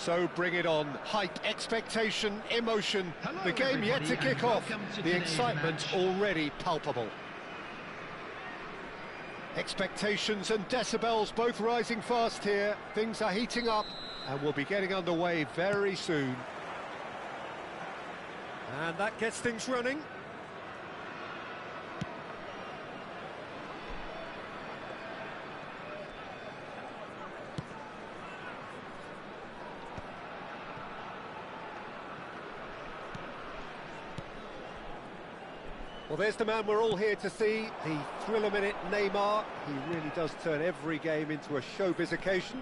So bring it on. Hype, expectation, emotion. Hello, the game yet to kick off. The excitement match. already palpable. Expectations and decibels both rising fast here. Things are heating up and we'll be getting underway very soon. And that gets things running. Well, there's the man we're all here to see, the thriller-minute Neymar. He really does turn every game into a showbiz occasion.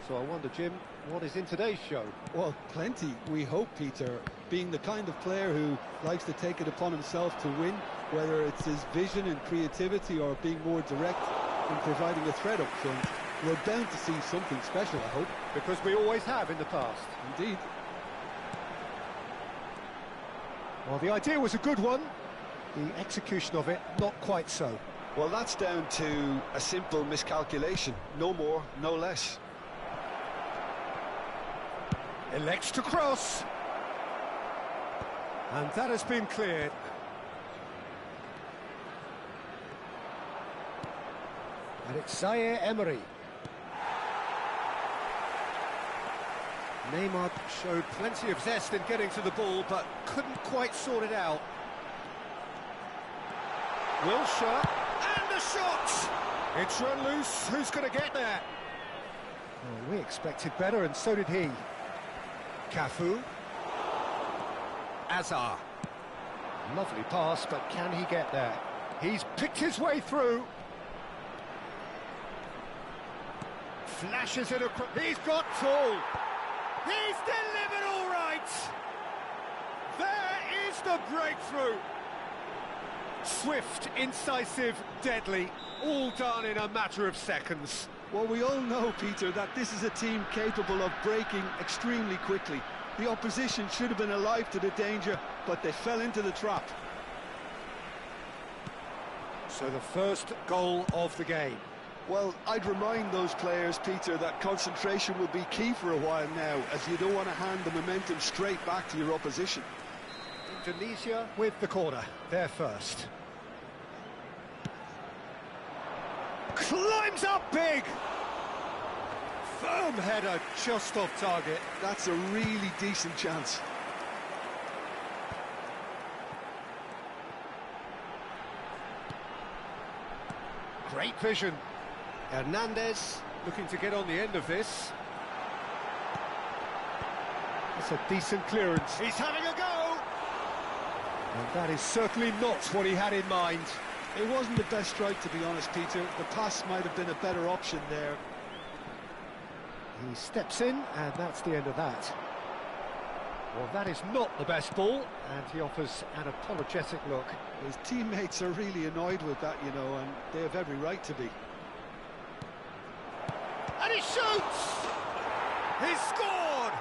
So I wonder, Jim, what is in today's show? Well, plenty, we hope, Peter. Being the kind of player who likes to take it upon himself to win, whether it's his vision and creativity or being more direct in providing a threat up front, we're bound to see something special, I hope. Because we always have in the past. Indeed. Well, the idea was a good one. The execution of it, not quite so. Well, that's down to a simple miscalculation. No more, no less. Elects to cross. And that has been cleared. And it's Zaire Emery. Neymar showed plenty of zest in getting to the ball, but couldn't quite sort it out. Wilshere, and the shot! It's run loose, who's going to get there? Well, we expected better, and so did he. Cafu. Azar. Lovely pass, but can he get there? He's picked his way through. Flashes it across. He's got tall. He's delivered all right. There is the breakthrough. Swift, incisive, deadly, all done in a matter of seconds. Well, we all know, Peter, that this is a team capable of breaking extremely quickly. The opposition should have been alive to the danger, but they fell into the trap. So the first goal of the game. Well, I'd remind those players, Peter, that concentration will be key for a while now, as you don't want to hand the momentum straight back to your opposition. Indonesia with the corner, they're first. Climbs up big! Firm header, just off target. That's a really decent chance. Great vision. Hernandez looking to get on the end of this. That's a decent clearance. He's having a go! And that is certainly not what he had in mind. It wasn't the best strike, to be honest, Peter. The pass might have been a better option there. He steps in, and that's the end of that. Well, that is not the best ball, and he offers an apologetic look. His teammates are really annoyed with that, you know, and they have every right to be. And he shoots! He's scored!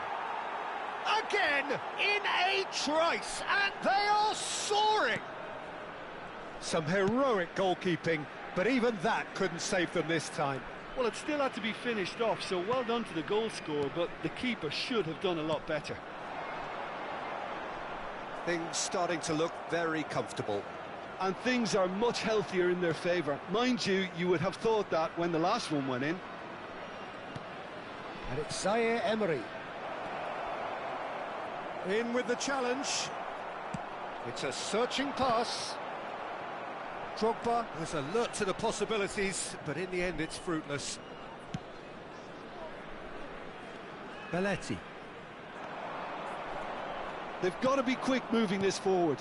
Again, in a trice, and they are soaring! Some heroic goalkeeping, but even that couldn't save them this time. Well, it still had to be finished off, so well done to the goal scorer, but the keeper should have done a lot better. Things starting to look very comfortable. And things are much healthier in their favour. Mind you, you would have thought that when the last one went in. And it's Zaire Emery. In with the challenge. It's a searching pass. Drogba was alert to the possibilities, but in the end it's fruitless. Belletti. They've got to be quick moving this forward.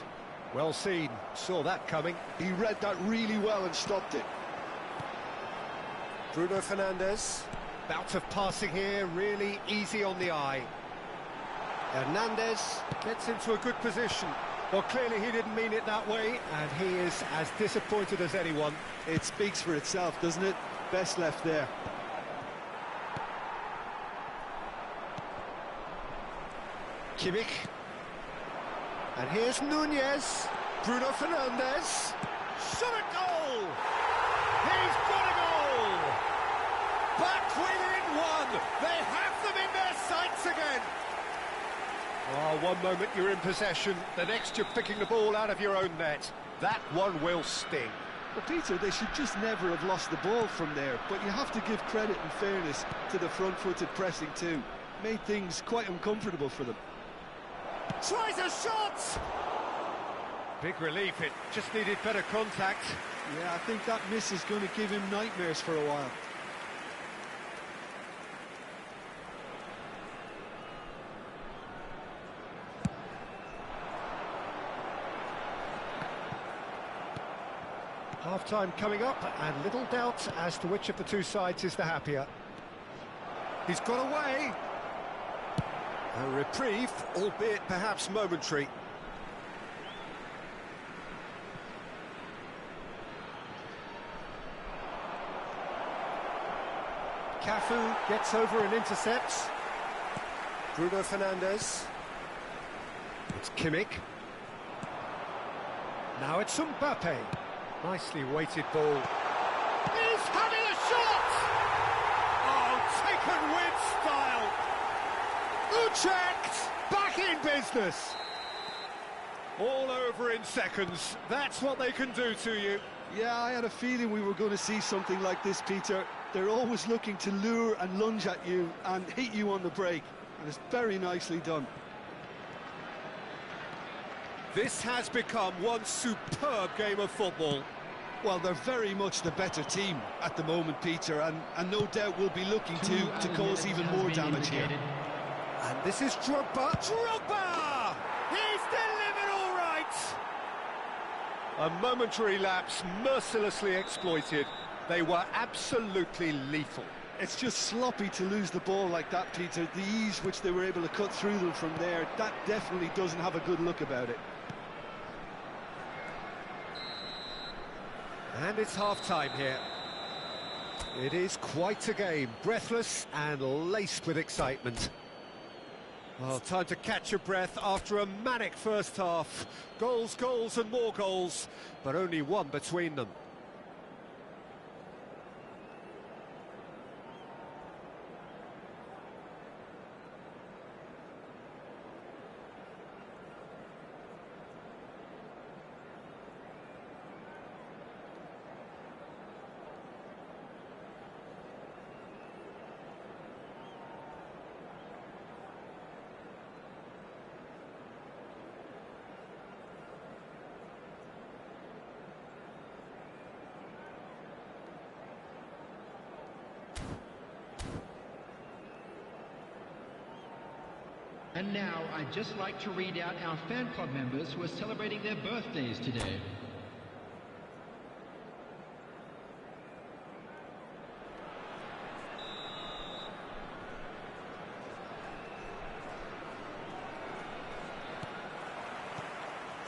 Well seen, saw that coming. He read that really well and stopped it. Bruno Fernandes. Bout of passing here, really easy on the eye. Hernandez gets into a good position. Well, clearly he didn't mean it that way, and he is as disappointed as anyone. It speaks for itself, doesn't it? Best left there. Kimmich. And here's Nunez. Bruno Fernandes. Shot a goal! He's got a goal! Back within one! They have them in their sights again! Oh, one moment you're in possession, the next you're picking the ball out of your own net. That one will sting. Well, Peter, they should just never have lost the ball from there, but you have to give credit and fairness to the front-footed pressing too. Made things quite uncomfortable for them. Tries a shot! Big relief, it just needed better contact. Yeah, I think that miss is going to give him nightmares for a while. Half-time coming up, and little doubt as to which of the two sides is the happier. He's got away. A reprieve, albeit perhaps momentary. Cafu gets over and intercepts. Bruno Fernandes. It's Kimmich. Now it's Mbappe. Nicely weighted ball. He's having a shot! Oh, taken with style. Checked. Back in business. All over in seconds. That's what they can do to you. Yeah, I had a feeling we were going to see something like this, Peter. They're always looking to lure and lunge at you and hit you on the break. And it's very nicely done. This has become one superb game of football. Well, they're very much the better team at the moment, Peter, and no doubt will be looking to cause even more damage here. And this is Drogba. Drogba! He's delivered all right! A momentary lapse mercilessly exploited. They were absolutely lethal. It's just sloppy to lose the ball like that, Peter. The ease which they were able to cut through them from there, that definitely doesn't have a good look about it. And it's half-time here. It is quite a game, breathless and laced with excitement. Well, time to catch your breath after a manic first half. Goals, goals and more goals, but only one between them. And now, I'd just like to read out our fan club members who are celebrating their birthdays today.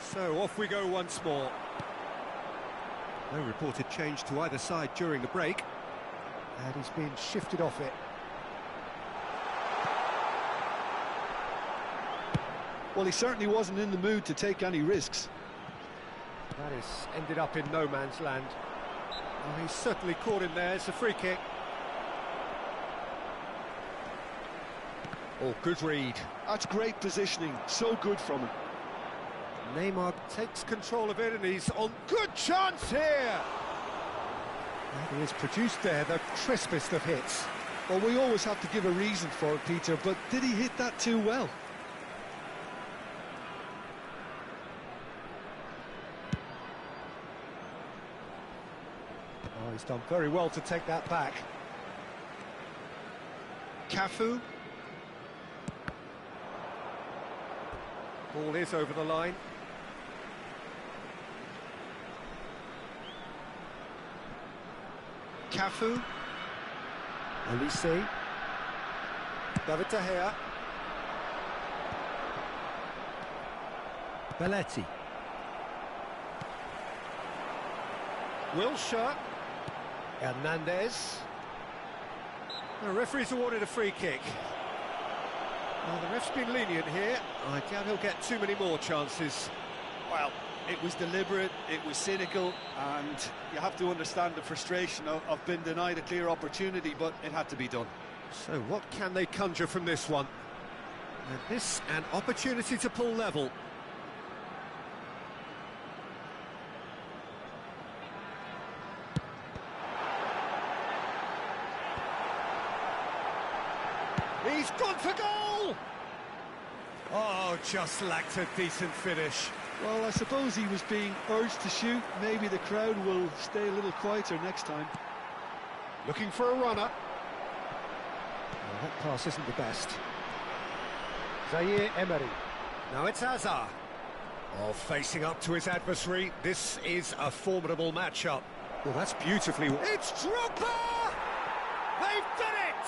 So off we go once more. No reported change to either side during the break. And he's been shifted off it. Well, he certainly wasn't in the mood to take any risks. That has ended up in no man's land. Well, he's certainly caught in there. It's a free kick. Oh, good read. That's great positioning. So good from him. Neymar takes control of it and he's on. Good chance here! And he has produced there the crispest of hits. Well, we always have to give a reason for it, Peter, but did he hit that too well? Oh, he's done very well to take that back. Cafu. Ball is over the line. Cafu. Olise. David De Gea. Belletti. Wilshere. Hernandez. The referee's awarded a free kick. Well, the ref's been lenient here. I doubt he'll get too many more chances. Well, it was deliberate, it was cynical, and you have to understand the frustration of being denied a clear opportunity, but it had to be done. So what can they conjure from this one? And this an opportunity to pull level. He's gone for goal! Oh, just lacked a decent finish. Well, I suppose he was being urged to shoot. Maybe the crowd will stay a little quieter next time. Looking for a runner. Well, that pass isn't the best. Zaire Emery. Now it's Hazard. Oh, facing up to his adversary. This is a formidable matchup. Well, that's beautifully... It's Drogba! They've done it!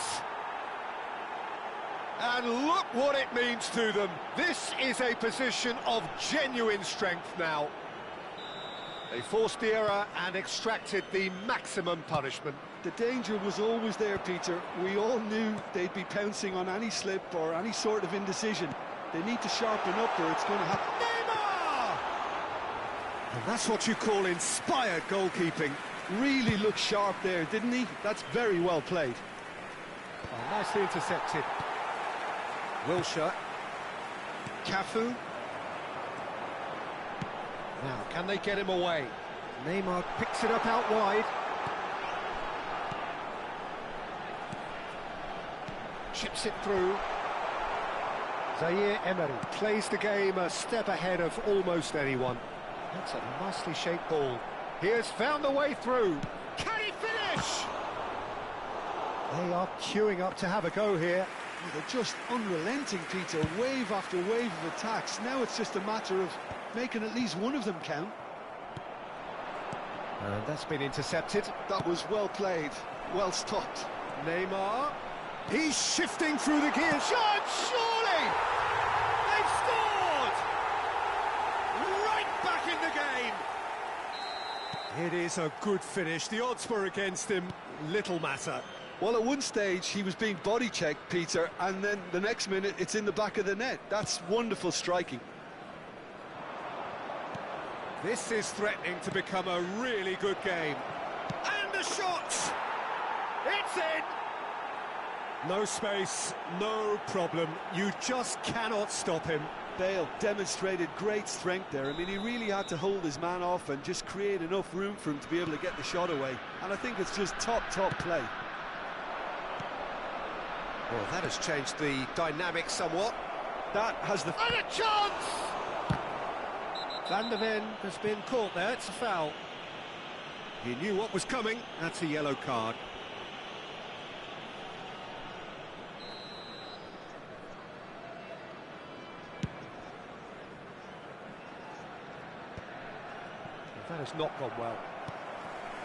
And look what it means to them. This is a position of genuine strength now. They forced the error and extracted the maximum punishment. The danger was always there, Peter. We all knew they'd be pouncing on any slip or any sort of indecision. They need to sharpen up or it's going to happen. Neymar! And that's what you call inspired goalkeeping. Really looked sharp there, didn't he? That's very well played. Oh, nicely intercepted. Wilshere. Cafu. Now, can they get him away? Neymar picks it up out wide. Chips it through. Zaire Emery plays the game a step ahead of almost anyone. That's a nicely shaped ball. He has found the way through. Can he finish? They are queuing up to have a go here. They're just unrelenting, Peter. Wave after wave of attacks. Now it's just a matter of making at least one of them count. And that's been intercepted. That was well played, well stopped. Neymar. He's shifting through the gears. Shot, surely! They've scored! Right back in the game. It is a good finish. The odds were against him. Little matter. Well, at one stage, he was being body-checked, Peter, and then the next minute, it's in the back of the net. That's wonderful striking. This is threatening to become a really good game. And the shot! It's in! No space, no problem. You just cannot stop him. Bale demonstrated great strength there. I mean, he really had to hold his man off and just create enough room for him to be able to get the shot away. And I think it's just top play. Well, that has changed the dynamic somewhat. That has the... And a chance! Van der Ven has been caught there. It's a foul. He knew what was coming. That's a yellow card. That has not gone well.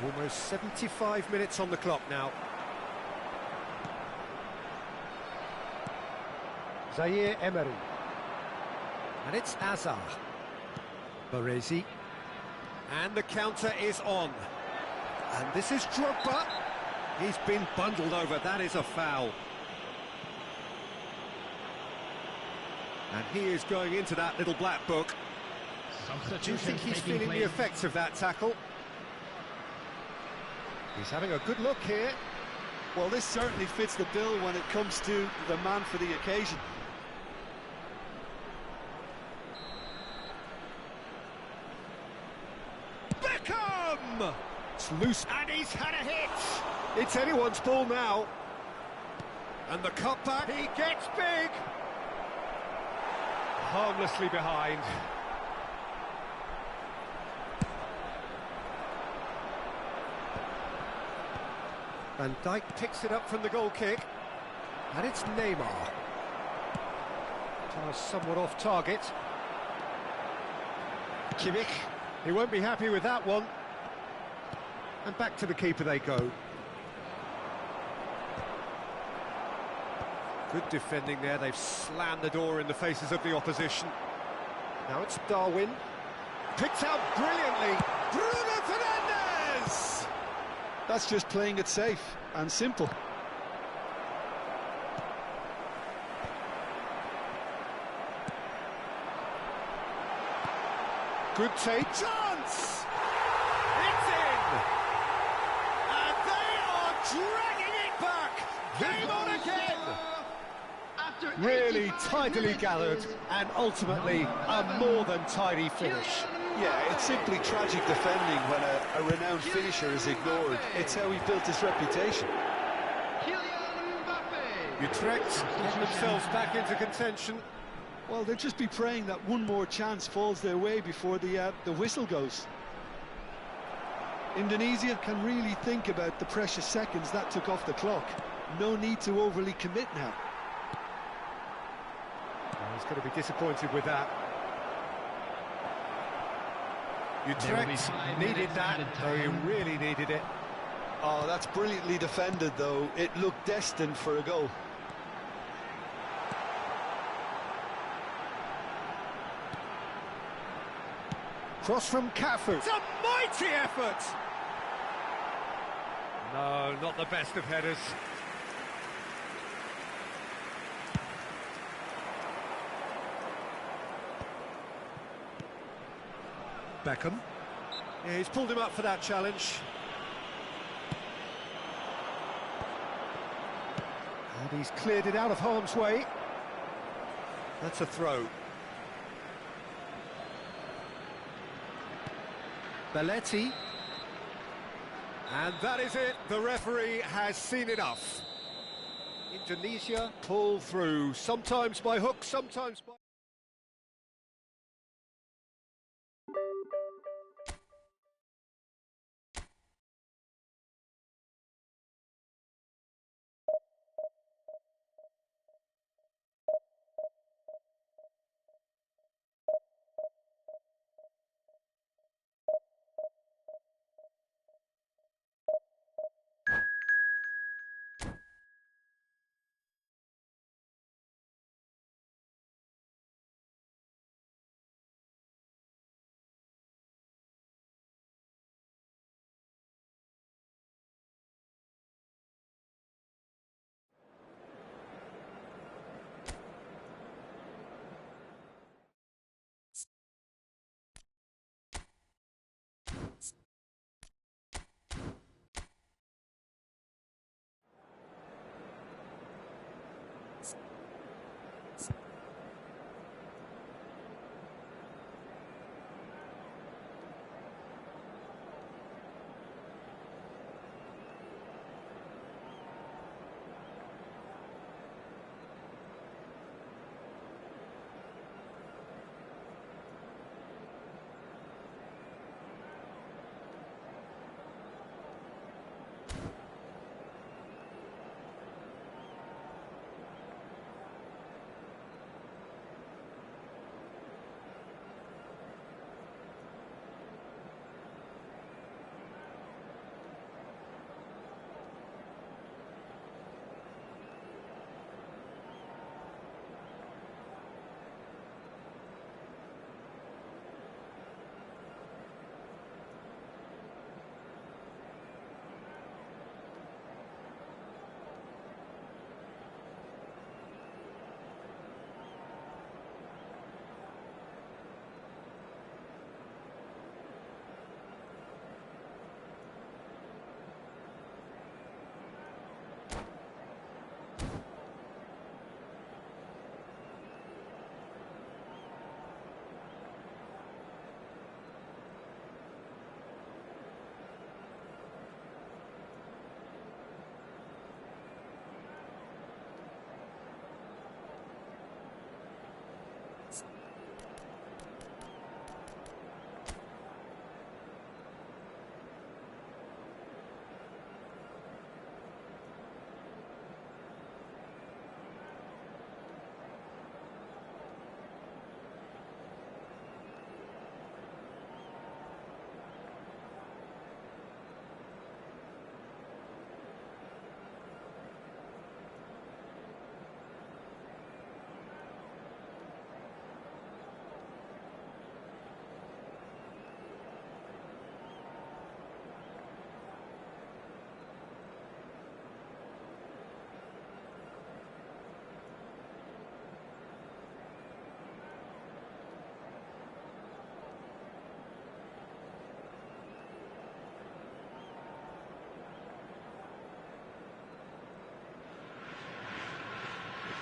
Almost 75 minutes on the clock now. Zaire Emery. And it's Hazard. Baresi. And the counter is on. And this is Drogba. He's been bundled over. That is a foul. And he is going into that little black book. Do you think he's feeling the effects of that tackle? He's having a good look here. Well, this certainly fits the bill when it comes to the man for the occasion. Beckham! It's loose and he's had a hit. It's anyone's ball now. And the cutback, he gets big. Harmlessly behind. Van Dijk picks it up from the goal kick. And it's Neymar. Somewhat off target. Kimmich. He won't be happy with that one. And back to the keeper they go. Good defending there. They've slammed the door in the faces of the opposition. Now it's Darwin. Picked out brilliantly. Bruno Fernandes! That's just playing it safe and simple. Good take. Chance! It's in! And they are dragging it back! Game on again! Really tidily gathered, and ultimately a more than tidy finish. Yeah, it's simply tragic defending when a renowned finisher is ignored. It's how he built his reputation. Utrecht get themselves back into contention. Well, they'll just be praying that one more chance falls their way before the whistle goes. Indonesia can really think about the precious seconds that took off the clock. No need to overly commit now. Oh, he's going to be disappointed with that. Utrecht needed that, though he really needed it. Oh, that's brilliantly defended, though. It looked destined for a goal. Cross from Cafu. It's a mighty effort! No, not the best of headers. Beckham. Yeah, he's pulled him up for that challenge. And he's cleared it out of harm's way. That's a throw. Belletti. And that is it. The referee has seen enough. Indonesia pull through, sometimes by hook, sometimes by...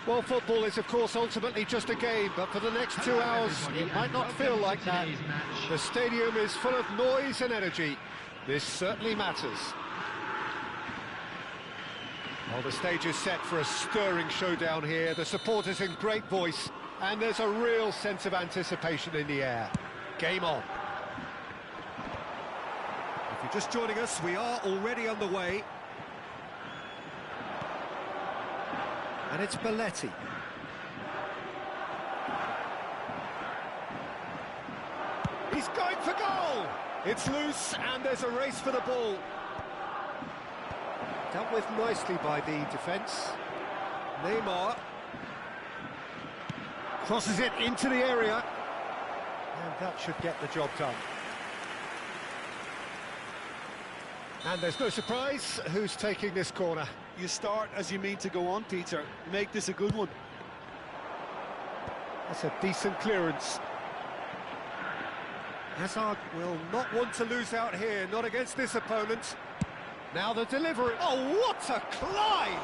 Well, football is, of course, ultimately just a game, but for the next 2 hours, it might not feel like that. The stadium is full of noise and energy. This certainly matters. Well, the stage is set for a stirring showdown here. The supporters in great voice, and there's a real sense of anticipation in the air. Game on. If you're just joining us, we are already underway. And it's Belletti. He's going for goal! It's loose, and there's a race for the ball. Dealt with nicely by the defence. Neymar crosses it into the area, and that should get the job done. And there's no surprise who's taking this corner. You start as you mean to go on, Peter. Make this a good one. That's a decent clearance. Hazard will not want to lose out here, not against this opponent. Now the delivery. Oh, what a climb!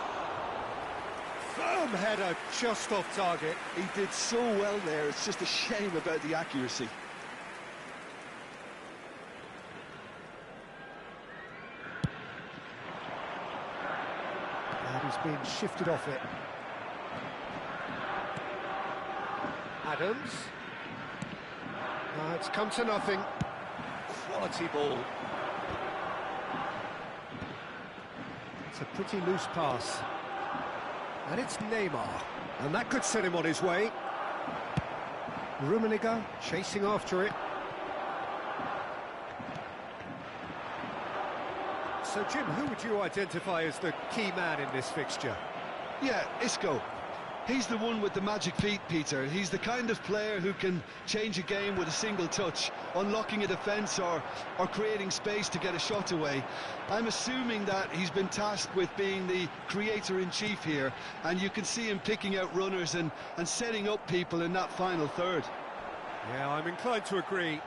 Firm header just off target. He did so well there, it's just a shame about the accuracy. And he's been shifted off it. Adams. It's come to nothing. Quality ball. It's a pretty loose pass. And it's Neymar. And that could set him on his way. Rummenigge chasing after it. So, Jim, who would you identify as the key man in this fixture? Yeah, Isco. He's the one with the magic feet, Peter. He's the kind of player who can change a game with a single touch, unlocking a defence or creating space to get a shot away. I'm assuming that he's been tasked with being the creator-in-chief here, and you can see him picking out runners and setting up people in that final third. Yeah, I'm inclined to agree.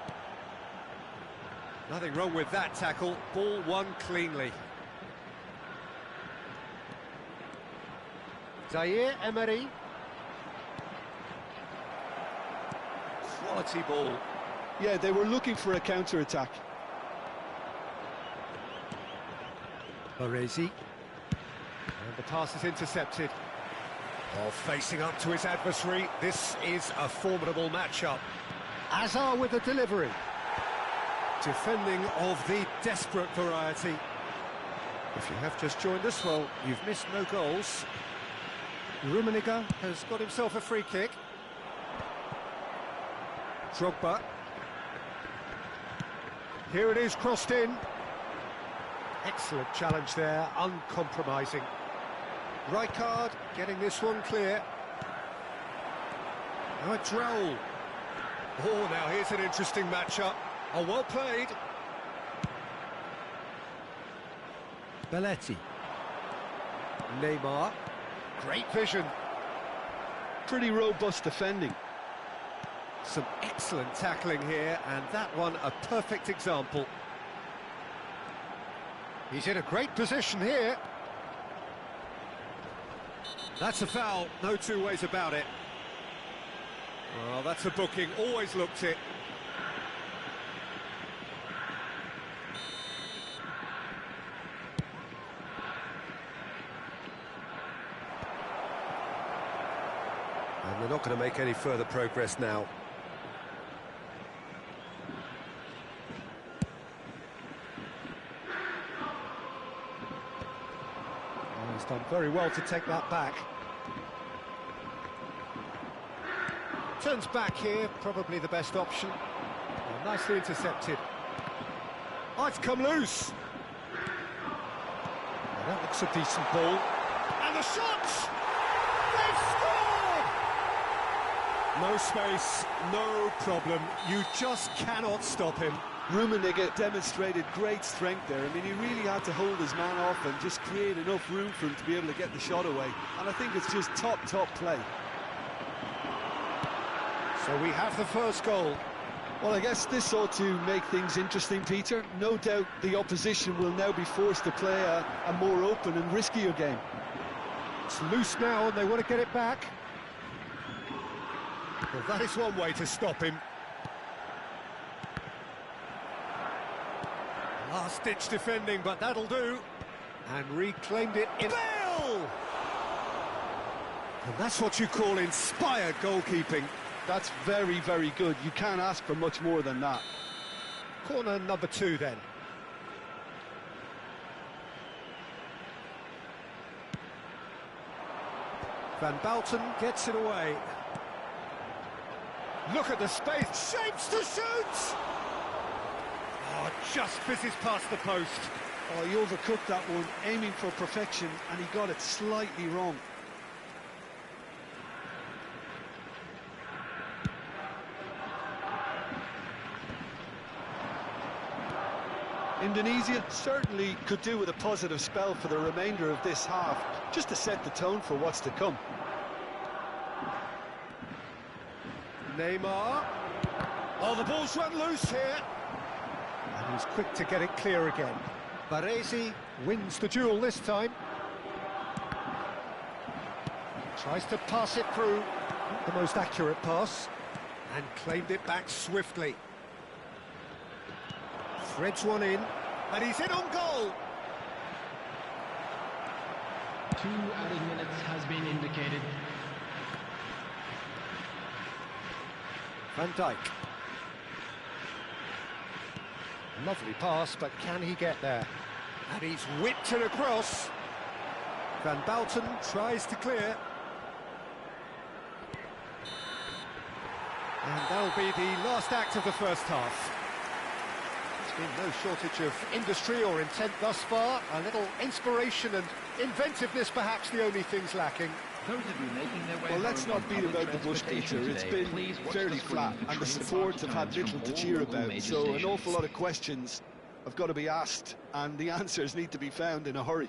Nothing wrong with that tackle. Ball won cleanly. Zaire Emery. Quality ball. Yeah, they were looking for a counter-attack. Baresi. And the pass is intercepted. Oh, facing up to his adversary. This is a formidable matchup. Hazard with the delivery. Defending of the desperate variety. If you have just joined us, well, you've missed no goals. Rummenigge has got himself a free kick. Drogba. Here it is, crossed in. Excellent challenge there, uncompromising. Rijkaard getting this one clear. Now a Droll. Oh, now here's an interesting matchup. Oh, well played. Belletti. Neymar. Great vision. Pretty robust defending. Some excellent tackling here, and that one a perfect example. He's in a great position here. That's a foul, no two ways about it. Well, that's a booking, always looked it. And they're not going to make any further progress now. Oh, he's done very well to take that back. Turns back here, probably the best option. Oh, nicely intercepted. Oh, it's come loose. Oh, that looks a decent ball. And the shots! They've scored! No space, no problem. You just cannot stop him. Rummenigge demonstrated great strength there. I mean, he really had to hold his man off and just create enough room for him to be able to get the shot away. And I think it's just top play. So we have the first goal. Well, I guess this ought to make things interesting, Peter. No doubt the opposition will now be forced to play a more open and riskier game. It's loose now and they want to get it back. Well, that is one way to stop him. Last-ditch defending, but that'll do. And reclaimed it in... Bale! And that's what you call inspired goalkeeping. That's very, very good. You can't ask for much more than that. Corner number 2 then. Van Bouten gets it away. Look at the space, shapes to shoot! Oh, just fizzes past the post. Oh, he overcooked that one, aiming for perfection, and he got it slightly wrong. Indonesia certainly could do with a positive spell for the remainder of this half, just to set the tone for what's to come. Neymar. Oh, the ball's run loose here. And he's quick to get it clear again. Baresi wins the duel this time. Tries to pass it through. Not the most accurate pass. And claimed it back swiftly. Threads one in. And he's in on goal. 2 added minutes has been indicated. Van Dijk. Lovely pass, but can he get there? And he's whipped it across. Van Bouten tries to clear. And that'll be the last act of the first half. There's been no shortage of industry or intent thus far. A little inspiration and inventiveness, perhaps the only things lacking. Those of you making their way Well, let's home not on beat public about the bush, transportation Peter. It's today, been please watch fairly the screen flat, for and the train supports have had departure little times to from cheer all local about, major so an awful stations. lot of questions have got to be asked, and the answers need to be found in a hurry.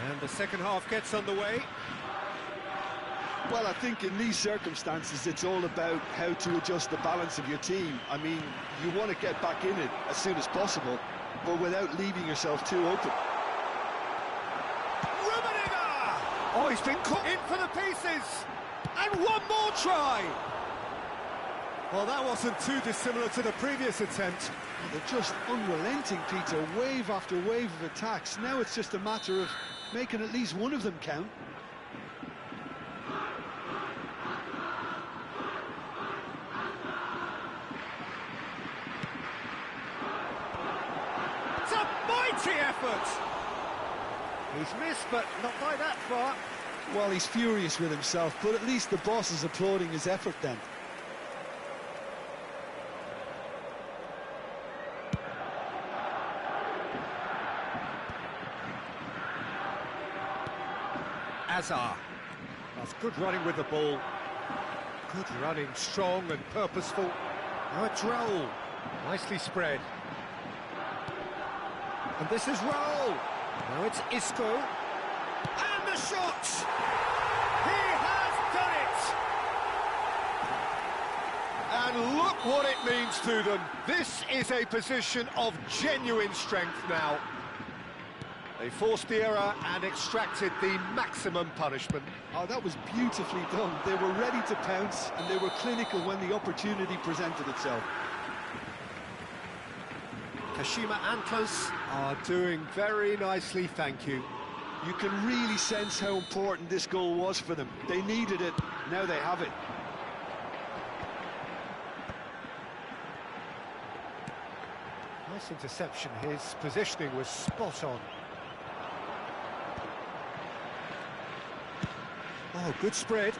And the second half gets underway. Well, I think in these circumstances, it's all about how to adjust the balance of your team. I mean, you want to get back in it as soon as possible, but without leaving yourself too open. Rummenigge! Oh, he's been caught in for the pieces! And one more try! Well, that wasn't too dissimilar to the previous attempt. They're just unrelenting, Peter, wave after wave of attacks. Now it's just a matter of making at least one of them count. It's a mighty effort! He's missed, but not by that far. Well, he's furious with himself, but at least the boss is applauding his effort then. Azar. That's good running with the ball. Good running, strong and purposeful. Now it's Raul. Nicely spread. And this is Raul. Now it's Isco. And the shot! He has done it! And look what it means to them. This is a position of genuine strength now. They forced the error and extracted the maximum punishment. Oh, that was beautifully done. They were ready to pounce, and they were clinical when the opportunity presented itself. Kashima Antlers are doing very nicely, thank you. You can really sense how important this goal was for them. They needed it, now they have it. Nice interception, his positioning was spot on. Oh, good spread.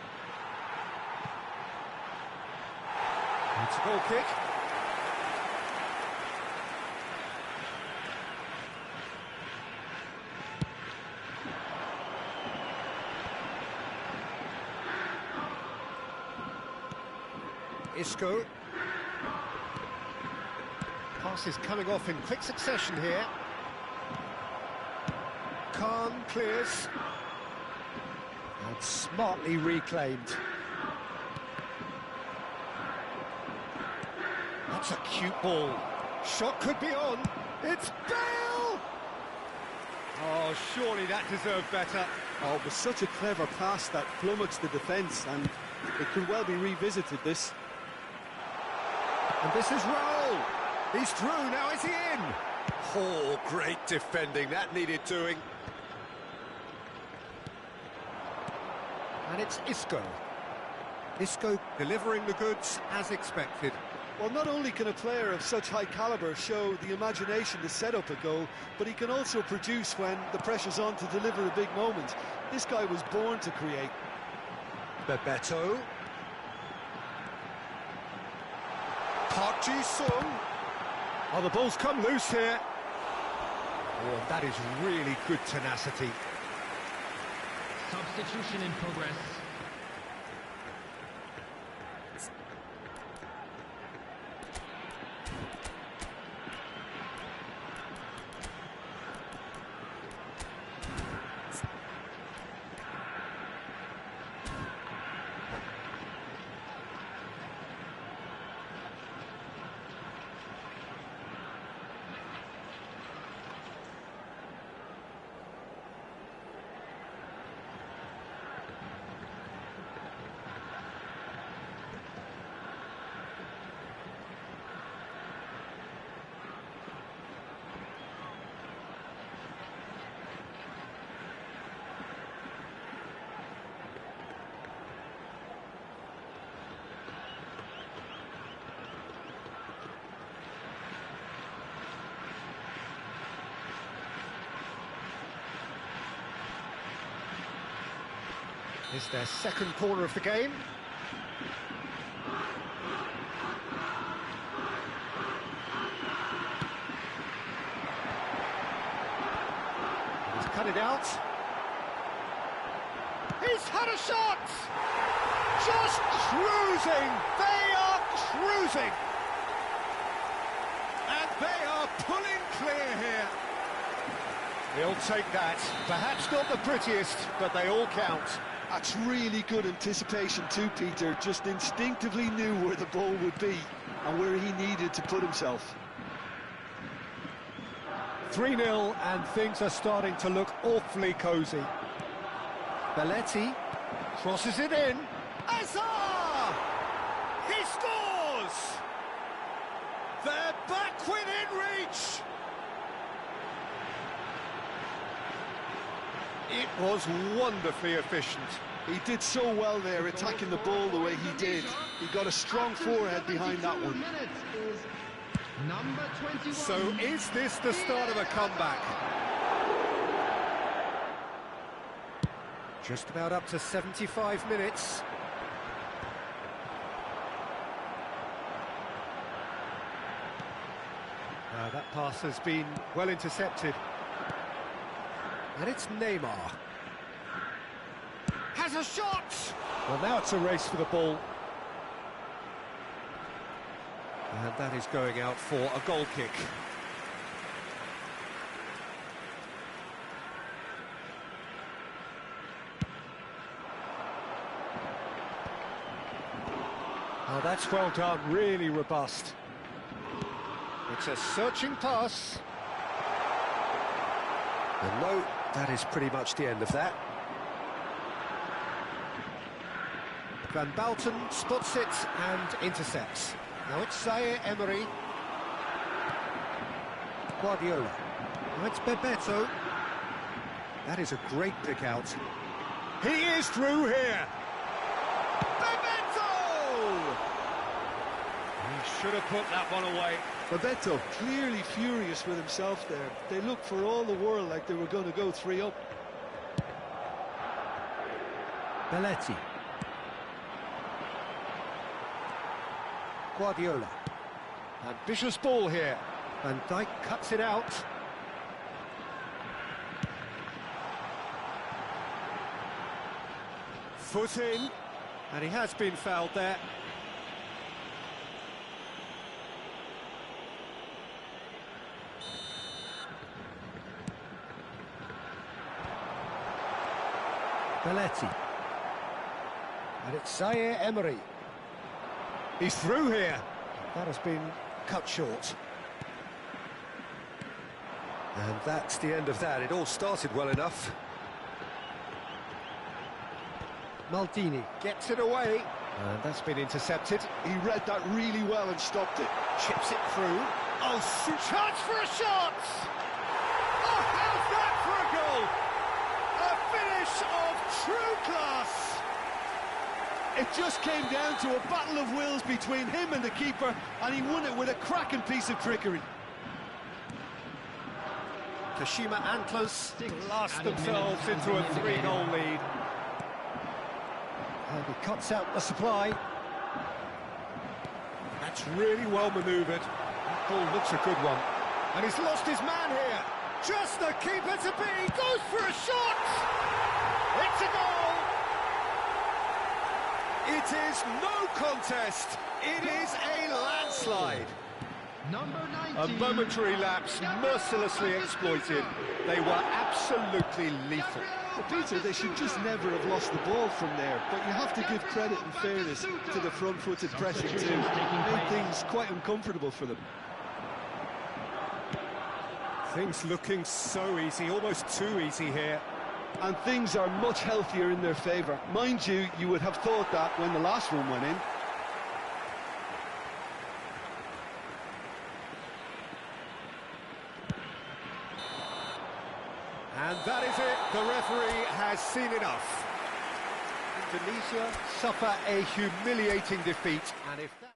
It's a goal kick. Isco. Pass is coming off in quick succession here. Khan clears. And smartly reclaimed. That's a cute ball. Shot could be on. It's Bale! Oh, surely that deserved better. Oh, it was such a clever pass that plummets the defence, and it could well be revisited, this. And this is Raul. He's through, now is he in? Oh, great defending, that needed doing. And it's Isco. Isco delivering the goods as expected. Well, not only can a player of such high calibre show the imagination to set up a goal, but he can also produce when the pressure's on to deliver a big moment. This guy was born to create. Bebeto. Park Ji-sung. Oh, the ball's come loose here. Oh, that is really good tenacity. Substitution in progress. It's their second corner of the game. He's cut it out. He's had a shot! Just cruising! They are cruising! And they are pulling clear here. He'll take that. Perhaps not the prettiest, but they all count. That's really good anticipation too, Peter. Just instinctively knew where the ball would be and where he needed to put himself. 3-0 and things are starting to look awfully cosy. Belletti crosses it in. Azar! He scores! They're back within reach! It was wonderfully efficient. He did so well there, attacking the ball the way he did. He got a strong forehead behind that one. Number 21. So is this the start of a comeback? Just about up to 75 minutes. Now that pass has been well intercepted. And it's Neymar. Has a shot! Well, now it's a race for the ball. And that is going out for a goal kick. Oh, that's well done, really robust. It's a searching pass. And no, that is pretty much the end of that. Van Bouten spots it and intercepts. Now it's Zaire Emery. Guardiola. Now it's Bebeto. That is a great pick out. He is through here. Bebeto! He should have put that one away. Bebeto clearly furious with himself there. They looked for all the world like they were going to go 3 up. Belletti. Guardiola. Ambitious ball here. Van Dijk cuts it out. Foot in. And he has been fouled there. Belletti. And it's Zaire Emery. He's through here. That has been cut short. And that's the end of that. It all started well enough. Maldini gets it away. And that's been intercepted. He read that really well and stopped it. Chips it through. Oh, chance for a shot! Oh, how's that for a goal? A finish of true class! It just came down to a battle of wills between him and the keeper, and he won it with a cracking piece of trickery. Kashima Antlers blast themselves into a 3-goal lead. And he cuts out the supply. That's really well manoeuvred. That ball looks a good one. And he's lost his man here. Just the keeper to be. Goes for a shot. It's a goal. It is no contest. It is a landslide. Number 19. A momentary lapse mercilessly exploited. They were absolutely lethal. Well, Peter, they should just never have lost the ball from there, but you have to give credit and fairness to the front-footed pressing too. It made things quite uncomfortable for them. Things looking so easy, almost too easy here. And things are much healthier in their favour. Mind you, you would have thought that when the last one went in. And that is it. The referee has seen enough. Indonesia suffer a humiliating defeat. And if that...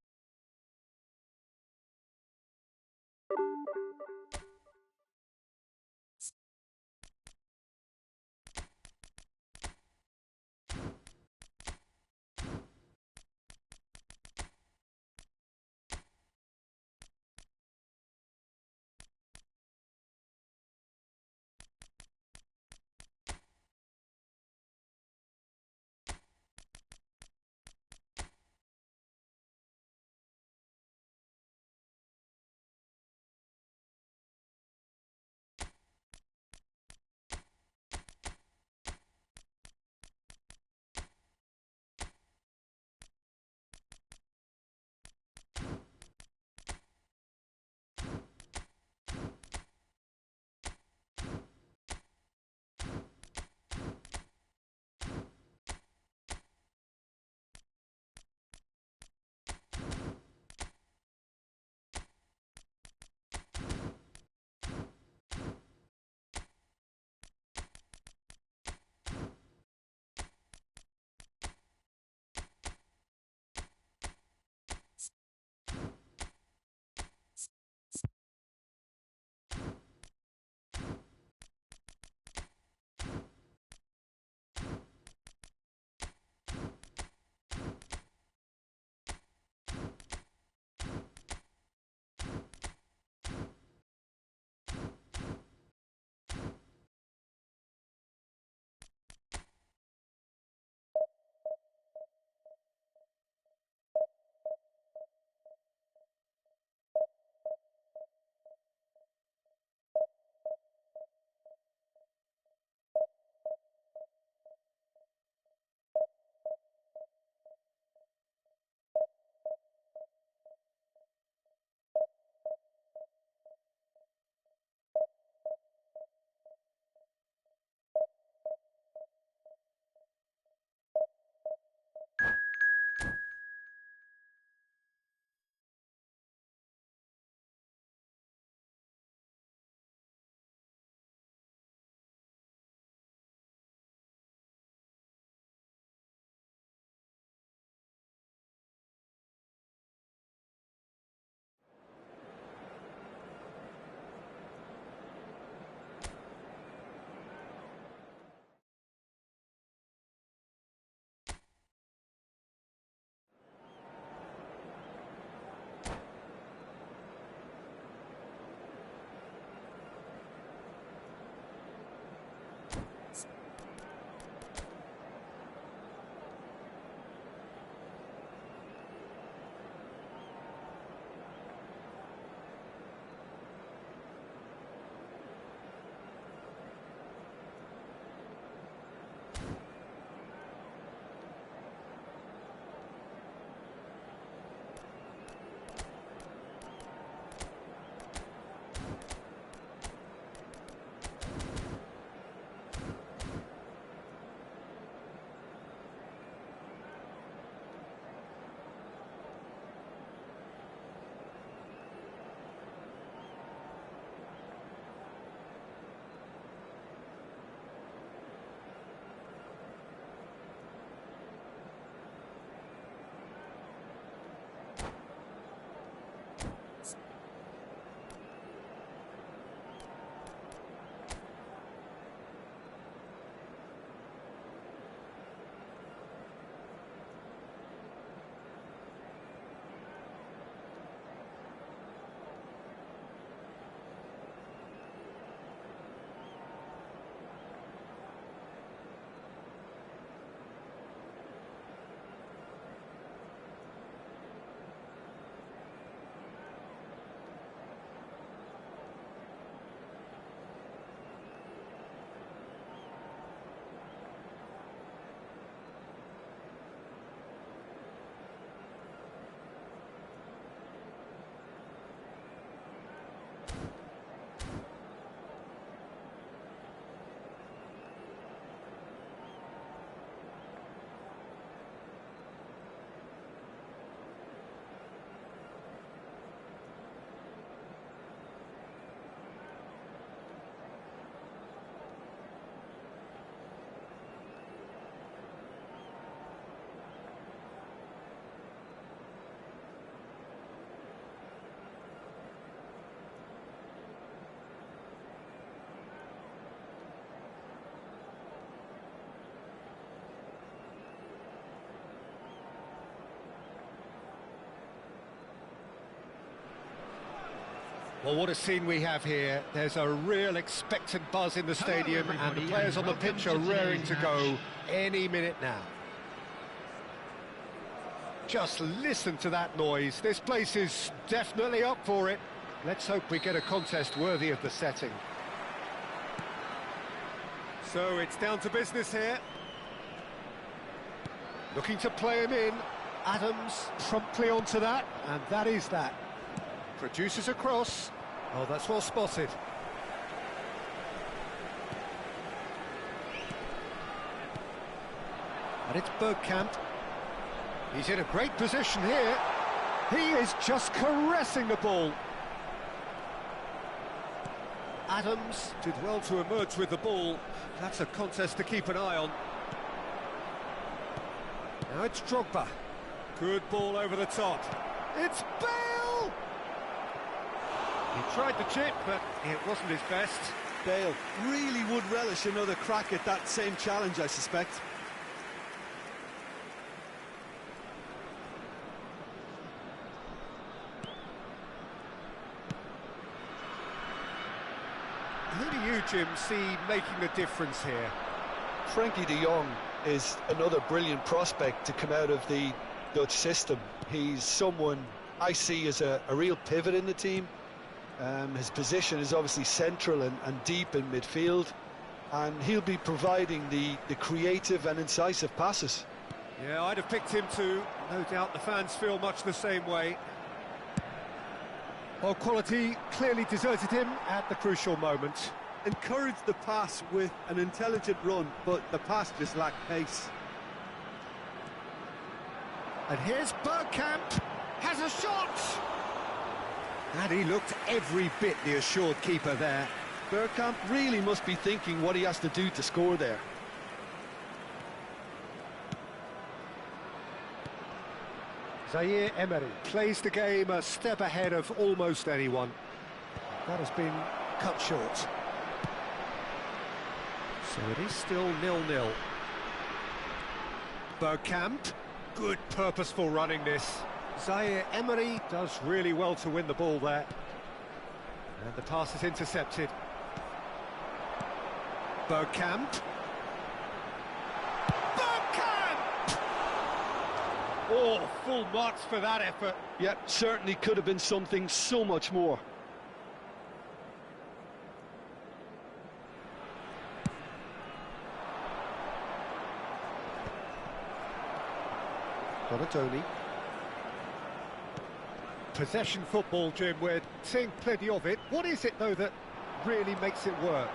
Well, what a scene we have here. There's a real expectant buzz in the stadium, and the players on the pitch are raring to go any minute now. Just listen to that noise. This place is definitely up for it. Let's hope we get a contest worthy of the setting. So it's down to business here. Looking to play him in. Adams promptly onto that, and that is that. Produces a cross. Oh, that's well spotted. And it's Bergkamp. He's in a great position here. He is just caressing the ball. Adams did well to emerge with the ball. That's a contest to keep an eye on. Now it's Drogba. Good ball over the top. It's Bale! He tried the chip, but it wasn't his best. Bale really would relish another crack at that same challenge, I suspect. Who do you, Jim, see making the difference here? Frankie de Jong is another brilliant prospect to come out of the Dutch system. He's someone I see as a real pivot in the team. His position is obviously central and deep in midfield, and he'll be providing the creative and incisive passes. Yeah, I'd have picked him too. No doubt the fans feel much the same way. Well, quality clearly deserted him at the crucial moment. Encouraged the pass with an intelligent run, but the pass just lacked pace. And here's Bergkamp, has a shot! And he looked every bit the assured keeper there. Bergkamp really must be thinking what he has to do to score there. Zaire Emery plays the game a step ahead of almost anyone. That has been cut short. So it is still 0-0. Bergkamp, good purposeful running this. Zaire Emery does really well to win the ball there. And the pass is intercepted. Bergkamp. Bergkamp! Oh, full marks for that effort. Yep, certainly could have been something so much more. Donatoni. Possession football, Jim, we're seeing plenty of it. What is it, though, that really makes it work?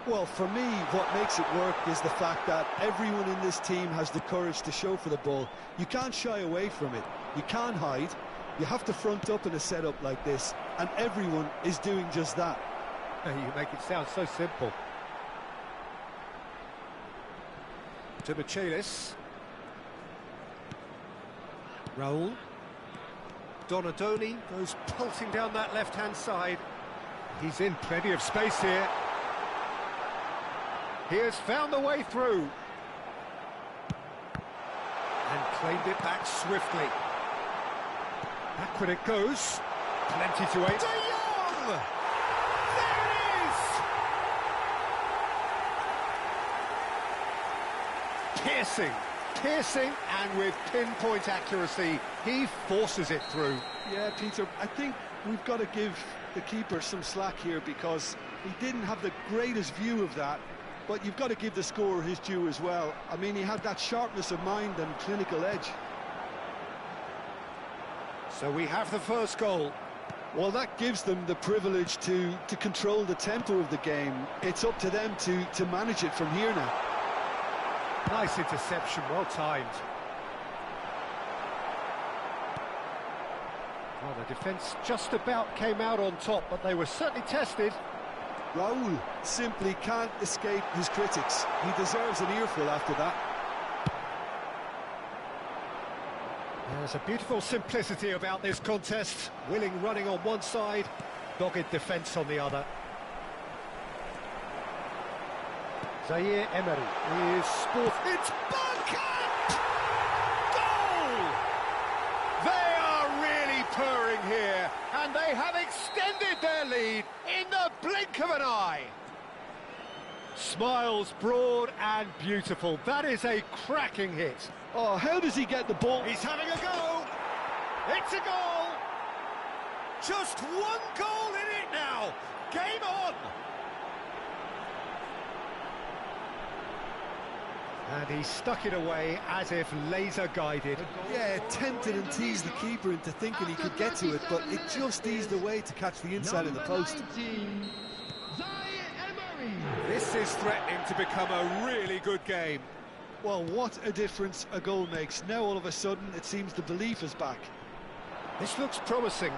Well, for me, what makes it work is the fact that everyone in this team has the courage to show for the ball. You can't shy away from it. You can't hide. You have to front up in a setup like this, and everyone is doing just that. You make it sound so simple. To Michelis. Raul. Donadoni goes pulsing down that left-hand side. He's in plenty of space here. He has found the way through. And claimed it back swiftly. Back it goes. Plenty to aim. De Jong! There it is! Piercing. Piercing, and with pinpoint accuracy, he forces it through. Yeah, Peter, I think we've got to give the keeper some slack here, because he didn't have the greatest view of that, but you've got to give the scorer his due as well. I mean, he had that sharpness of mind and clinical edge. So we have the first goal. Well, that gives them the privilege to control the tempo of the game. It's up to them to manage it from here now. Nice interception, well timed. Well, the defence just about came out on top, but they were certainly tested. Raul simply can't escape his critics. He deserves an earful after that. There's a beautiful simplicity about this contest. Willing running on one side, dogged defence on the other. Zaire Emery is sport. It's Bergkamp! Goal! They are really purring here, And they have extended their lead in the blink of an eye. Smiles broad and beautiful. That is a cracking hit. Oh, how does he get the ball? He's having a go. It's a goal. Just one goal in it now. Game on. And he stuck it away as if laser guided. Yeah, tempted and teased the keeper into thinking he could get to it, but it just eased away to catch the inside of the post. This is threatening to become a really good game. Well, what a difference a goal makes. Now all of a sudden it seems the belief is back. This looks promising.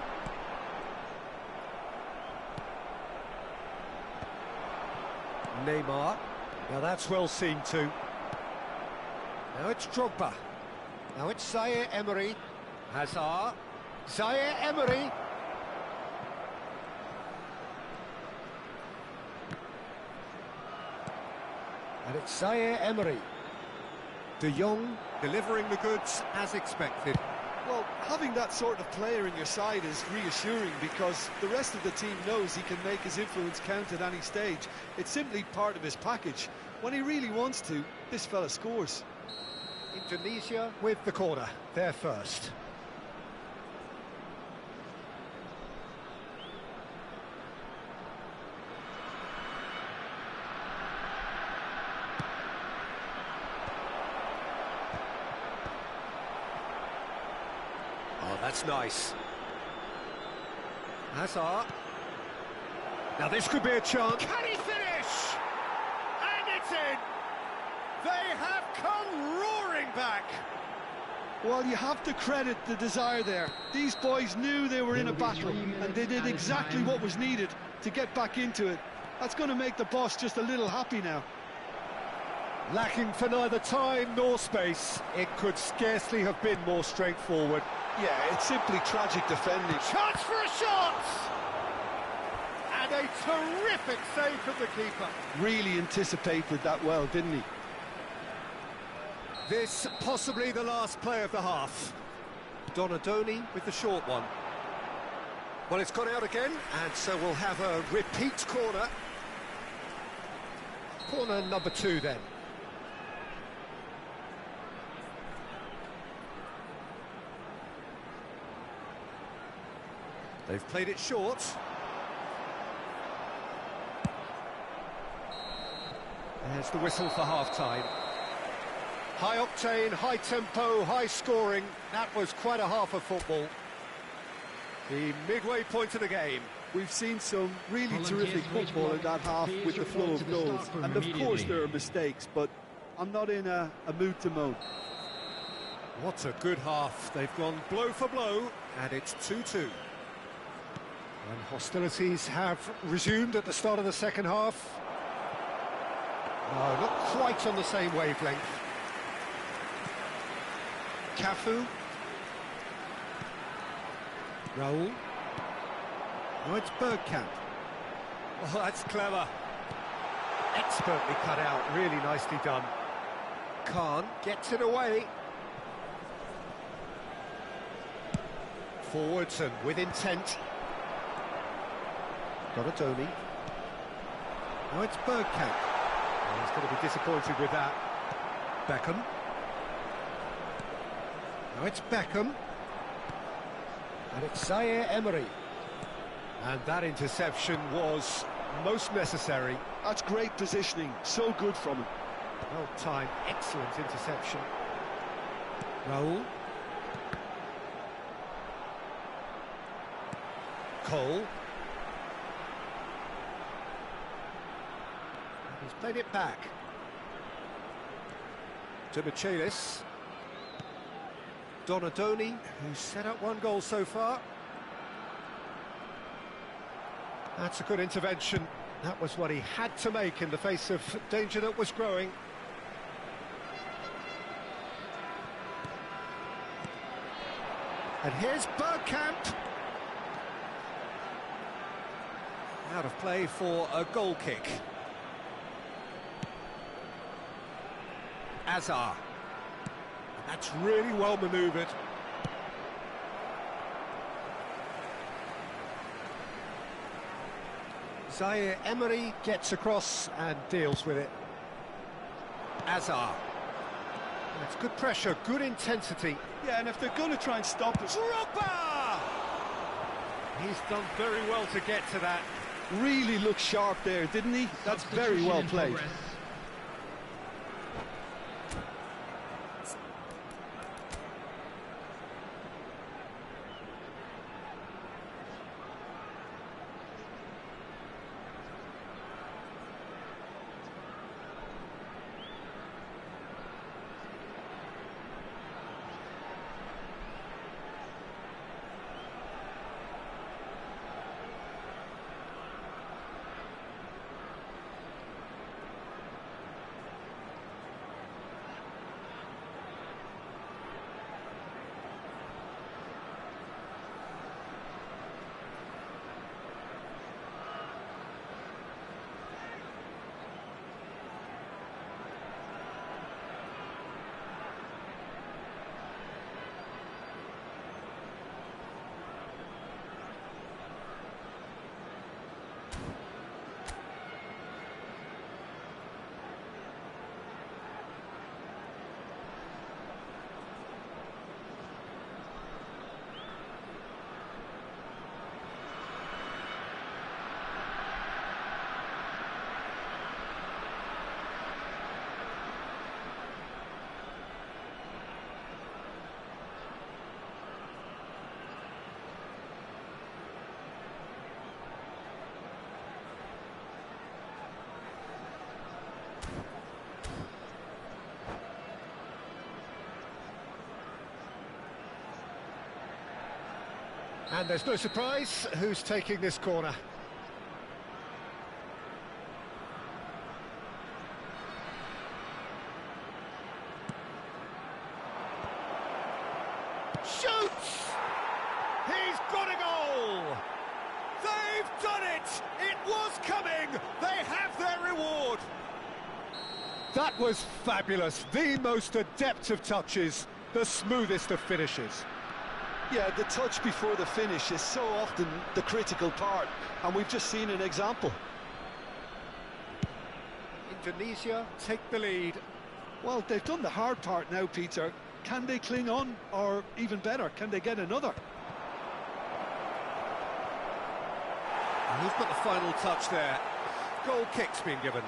Neymar. Now that's well seen too. Now it's Drogba. Now it's Zaire Emery. Hazard. Zaire Emery. And it's Zaire Emery. De Jong delivering the goods as expected. Well, having that sort of player in your side is reassuring because the rest of the team knows he can make his influence count at any stage. It's simply part of his package. When he really wants to, this fella scores. Indonesia with the corner, they're first. Oh, that's nice. Hazard. Now this could be a chance. Can he finish? And it's in! They have come roaring back. Well, you have to credit the desire there. These boys knew they were in a battle, and they did exactly what was needed to get back into it. That's going to make the boss just a little happy now. Lacking for neither time nor space. It could scarcely have been more straightforward. Yeah, it's simply tragic defending. Chance for a shot! And a terrific save from the keeper. Really anticipated that well, didn't he? This possibly the last play of the half. Donadoni with the short one. Well, it's gone out again, and so we'll have a repeat corner. Corner number 2 then. They've played it short. There's the whistle for half-time. High octane, high tempo, high scoring. That was quite a half of football. The midway point of the game. We've seen some really terrific football in that half with the flow of goals. And of course there are mistakes, but I'm not in a mood to moan. What a good half. They've gone blow for blow, and it's 2-2. And hostilities have resumed at the start of the second half. No, not quite on the same wavelength. Cafu. Raul. Oh, it's Bergkamp. Oh, that's clever. Expertly cut out, really nicely done. Khan gets it away. Forwards and with intent. Donadoni. Now it's Bergkamp. Oh, he's going to be disappointed with that. Beckham. Now it's Beckham. And it's Zaire Emery. And that interception was most necessary. That's great positioning, so good from him. Well timed, excellent interception. Raul. Cole. He's played it back. To Michelis. Donadoni, who's set up one goal so far. That's a good intervention. That was what he had to make in the face of danger that was growing. And here's Bergkamp. Out of play for a goal kick. Hazard. That's really well manoeuvred. Zaire Emery gets across and deals with it. Azar. It's good pressure, good intensity. Yeah, and if they're going to try and stop us... Drogba! He's done very well to get to that. Really looked sharp there, didn't he? That's very well played. And there's no surprise who's taking this corner. Shoots! He's got a goal! They've done it! It was coming! They have their reward! That was fabulous. The most adept of touches, the smoothest of finishes. Yeah, the touch before the finish is so often the critical part, and we've just seen an example. Indonesia take the lead. Well, they've done the hard part now, Peter. Can they cling on, or even better, can they get another? And who's got the final touch there? Goal kick's been given.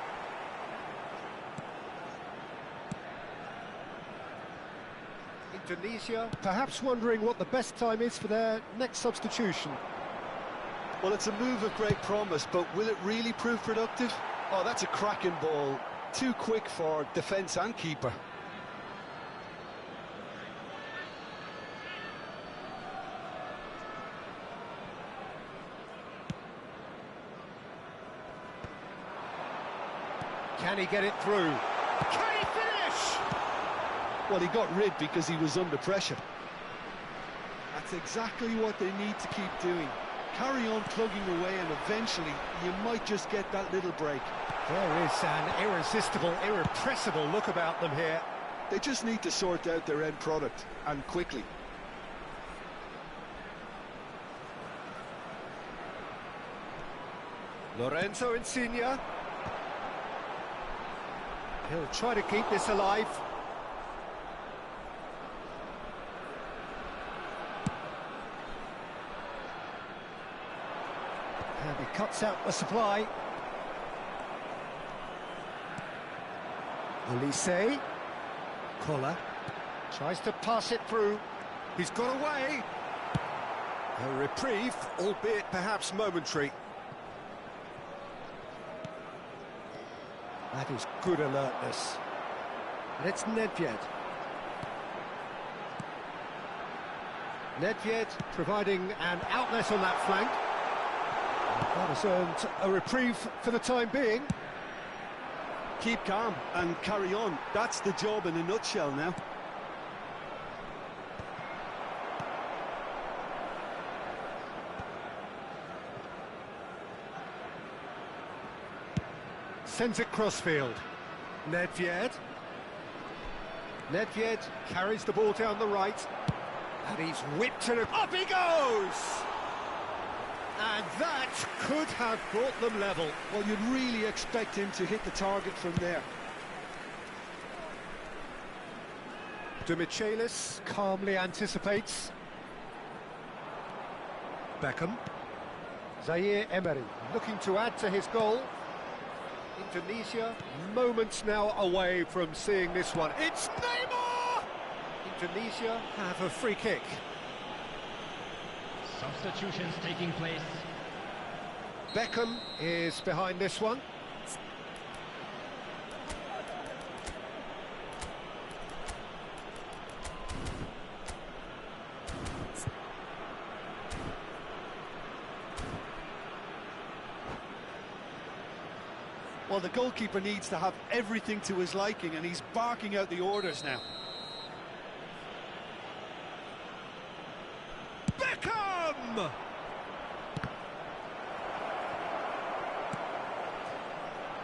Indonesia perhaps wondering what the best time is for their next substitution. Well, it's a move of great promise, but will it really prove productive? Oh, that's a cracking ball. Too quick for defence and keeper. Can he get it through? Can he finish? Well, he got rid because he was under pressure. That's exactly what they need to keep doing. Carry on plugging away, and eventually you might just get that little break. There is an irresistible, irrepressible look about them here. They just need to sort out their end product, and quickly. Lorenzo Insigne. He'll try to keep this alive. And he cuts out the supply. Olise. Koller. Tries to pass it through. He's got away. A reprieve, albeit perhaps momentary. That is good alertness. And it's Nedved. Nedved providing an outlet on that flank. That has earned a reprieve for the time being. Keep calm and carry on. That's the job in a nutshell now. Sends it crossfield. Nedved. Nedved carries the ball down the right. And he's whipped it. Up he goes! And that could have brought them level. Well, you'd really expect him to hit the target from there. Demichelis calmly anticipates. Beckham. Zaire Emery looking to add to his goal. Indonesia moments now away from seeing this one. It's Neymar! Indonesia have a free kick. Substitutions taking place. Beckham is behind this one. Well, the goalkeeper needs to have everything to his liking, and he's barking out the orders now. Beckham!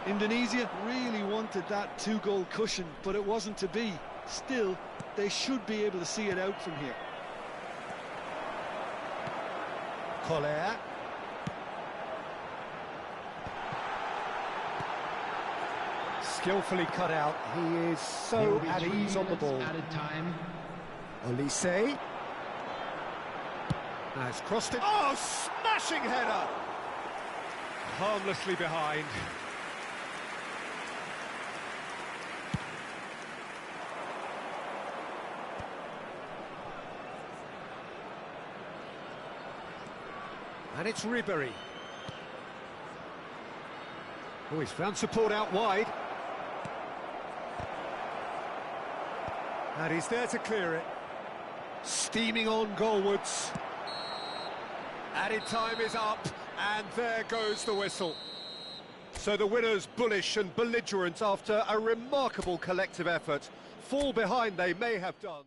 Indonesia really wanted that two-goal cushion, but it wasn't to be. Still, they should be able to see it out from here. Collier. Skillfully cut out. He is so at ease on the ball. Added time. Olise has crossed it. Oh, smashing header! Harmlessly behind. And it's Ribery. Oh, he's found support out wide. And he's there to clear it. Steaming on goalwards. Added time is up, and there goes the whistle. So the winners, bullish and belligerent after a remarkable collective effort. Fall behind they may have done.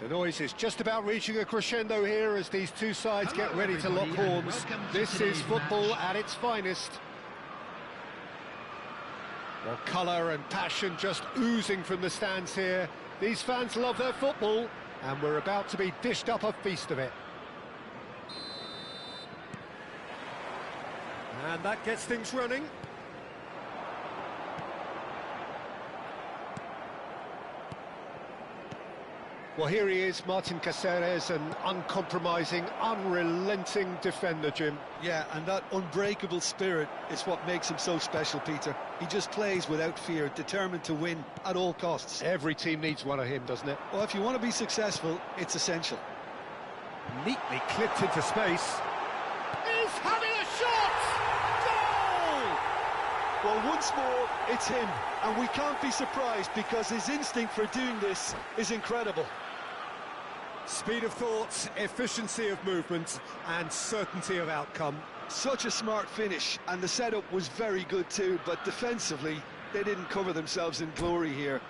The noise is just about reaching a crescendo here as these two sides get ready to lock horns. This is football at its finest. Well, colour and passion just oozing from the stands here. These fans love their football, and we're about to be dished up a feast of it. And that gets things running. Well, here he is, Martin Caceres, an uncompromising, unrelenting defender, Jim. Yeah, and that unbreakable spirit is what makes him so special, Peter. He just plays without fear, determined to win at all costs. Every team needs one of him, doesn't it? Well, if you want to be successful, it's essential. Neatly clipped into space. He's having a shot! Goal! Well, once more, it's him, and we can't be surprised because his instinct for doing this is incredible. Speed of thought, efficiency of movement, and certainty of outcome. Such a smart finish, and the setup was very good too, but defensively, they didn't cover themselves in glory here.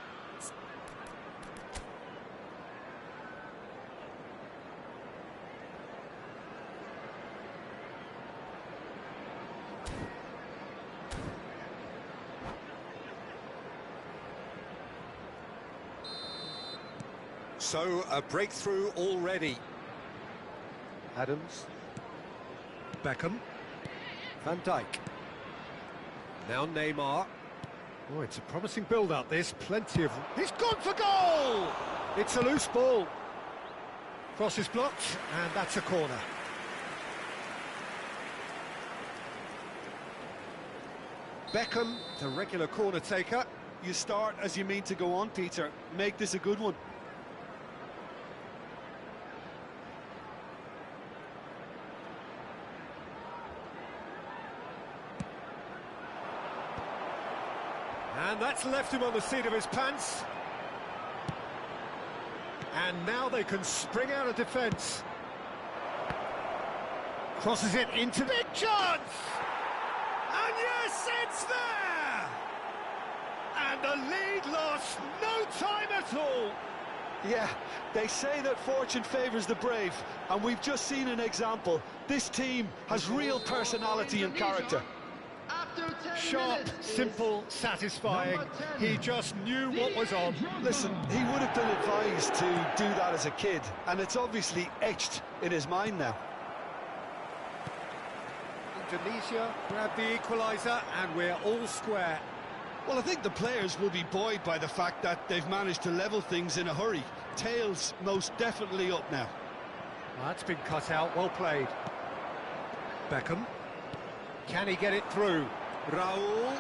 So, a breakthrough already. Adams. Beckham. Van Dijk. Now Neymar. Oh, it's a promising build-up, this. Plenty of... He's gone for goal! It's a loose ball. Cross is blocked, and that's a corner. Beckham, the regular corner taker. You start as you mean to go on, Peter. Make this a good one. And that's left him on the seat of his pants. And now they can spring out of defence. Crosses it into big chance! And yes, it's there! And the lead lost no time at all. Yeah, they say that fortune favours the brave, and we've just seen an example. This team has real personality and character. Sharp, simple, satisfying. He just knew what was on. Listen, he would have been advised to do that as a kid, and it's obviously etched in his mind now. Indonesia grabbed the equaliser, and we're all square. Well, I think the players will be buoyed by the fact that they've managed to level things in a hurry. Tails most definitely up now. Well, that's been cut out, well played. Beckham. Can he get it through? Raul.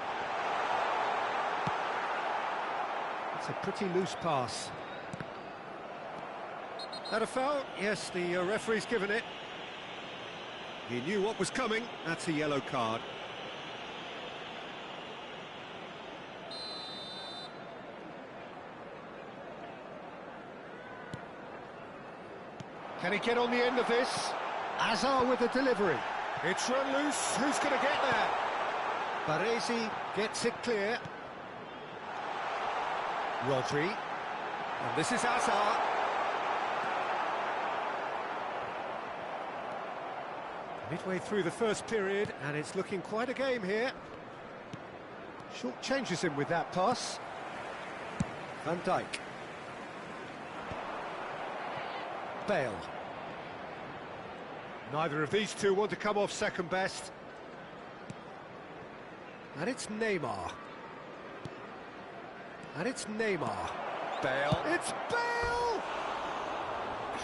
It's a pretty loose pass. That a foul? Yes, the referee's given it. He knew what was coming. That's a yellow card. Can he get on the end of this? Azar with the delivery. It's run loose. Who's going to get there? Baresi gets it clear. Rodri. And this is Azar. Midway through the first period, and it's looking quite a game here. Short changes him with that pass. Van Dijk. Bale. Neither of these two want to come off second best. And it's Neymar. And it's Neymar. Bale. It's Bale!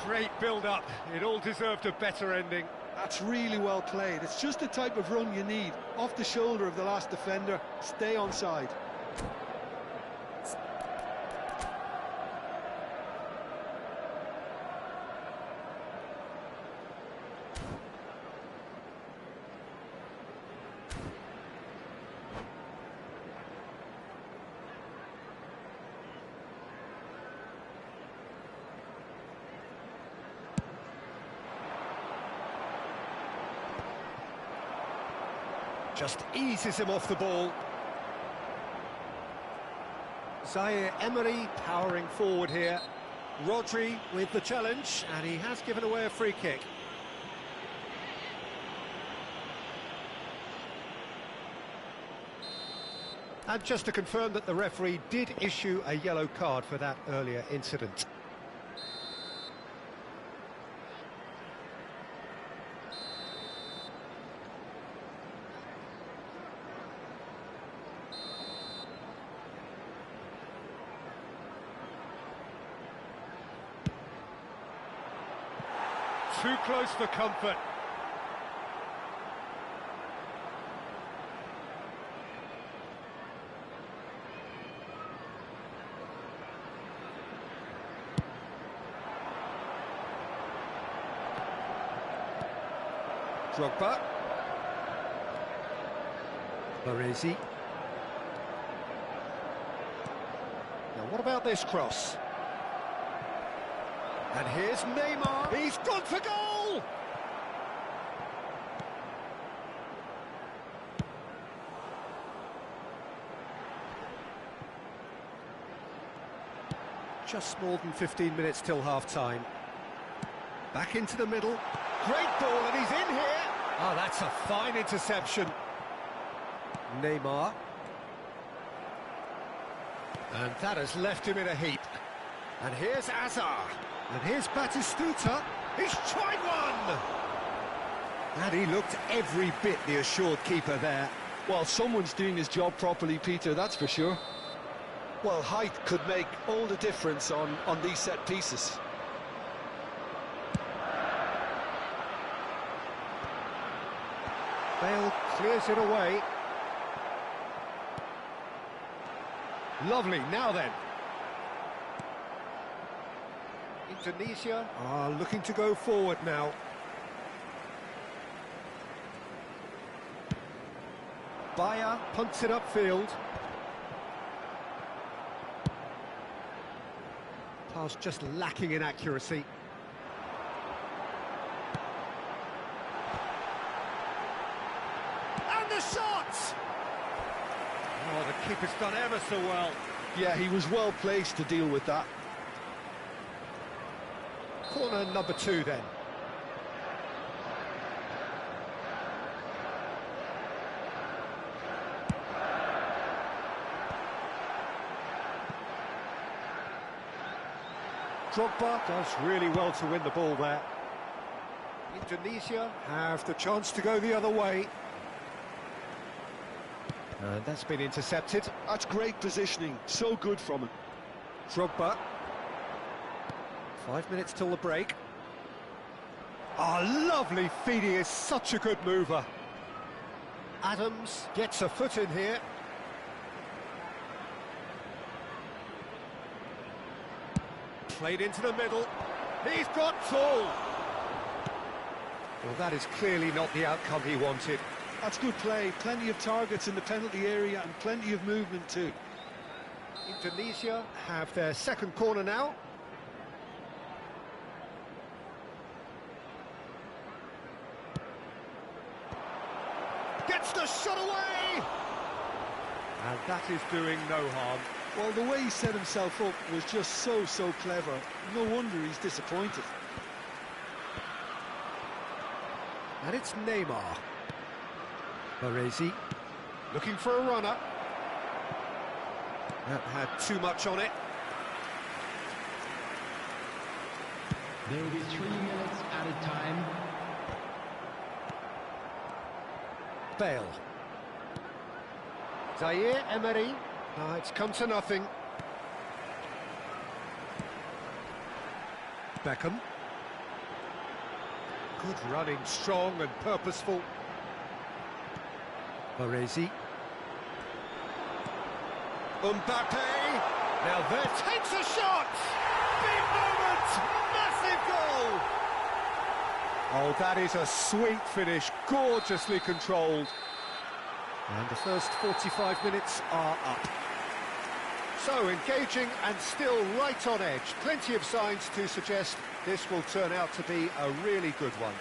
Great build-up. It all deserved a better ending. That's really well played. It's just the type of run you need. Off the shoulder of the last defender, stay onside. Just eases him off the ball. Zaire Emery powering forward here. Rodri with the challenge, and he has given away a free kick. And just to confirm that the referee did issue a yellow card for that earlier incident. Too close for comfort. Drogba. Baresi. Now what about this cross? And here's Neymar. He's gone for goal! Just more than 15 minutes till half-time. Back into the middle. Great ball, and he's in here! Oh, that's a fine interception. Neymar. And that has left him in a heap. And here's Azar. And here's Batistuta. He's tried one! And he looked every bit the assured keeper there. Well, someone's doing his job properly, Peter, that's for sure. Well, height could make all the difference on these set pieces. Bale clears it away. Lovely, now then. Indonesia are looking to go forward now. Bayer punts it upfield. Pass just lacking in accuracy. And the shot! Oh, the keeper's done ever so well. Yeah, he was well placed to deal with that. Corner number 2 then. Drogba does really well to win the ball there. Indonesia have the chance to go the other way. And that's been intercepted. That's great positioning, so good from him. Drogba. 5 minutes till the break. Oh, lovely feed, he is such a good mover. Adams gets a foot in here. Played into the middle. He's got tall. Well, that is clearly not the outcome he wanted. That's good play. Plenty of targets in the penalty area and plenty of movement too. Indonesia have their second corner now. Gets the shot away! And that is doing no harm. Well, the way he set himself up was just so clever. No wonder he's disappointed. And it's Neymar. Baresi looking for a runner. That had too much on it. There will be 3 minutes added time. Bale. Zaire Emery. It's come to nothing. Beckham. Good running, strong and purposeful. Baresi. Mbappe. Now there takes a shot. Big moment. Massive goal. Oh, that is a sweet finish. Gorgeously controlled. And the first 45 minutes are up. So, engaging and still right on edge. Plenty of signs to suggest this will turn out to be a really good one.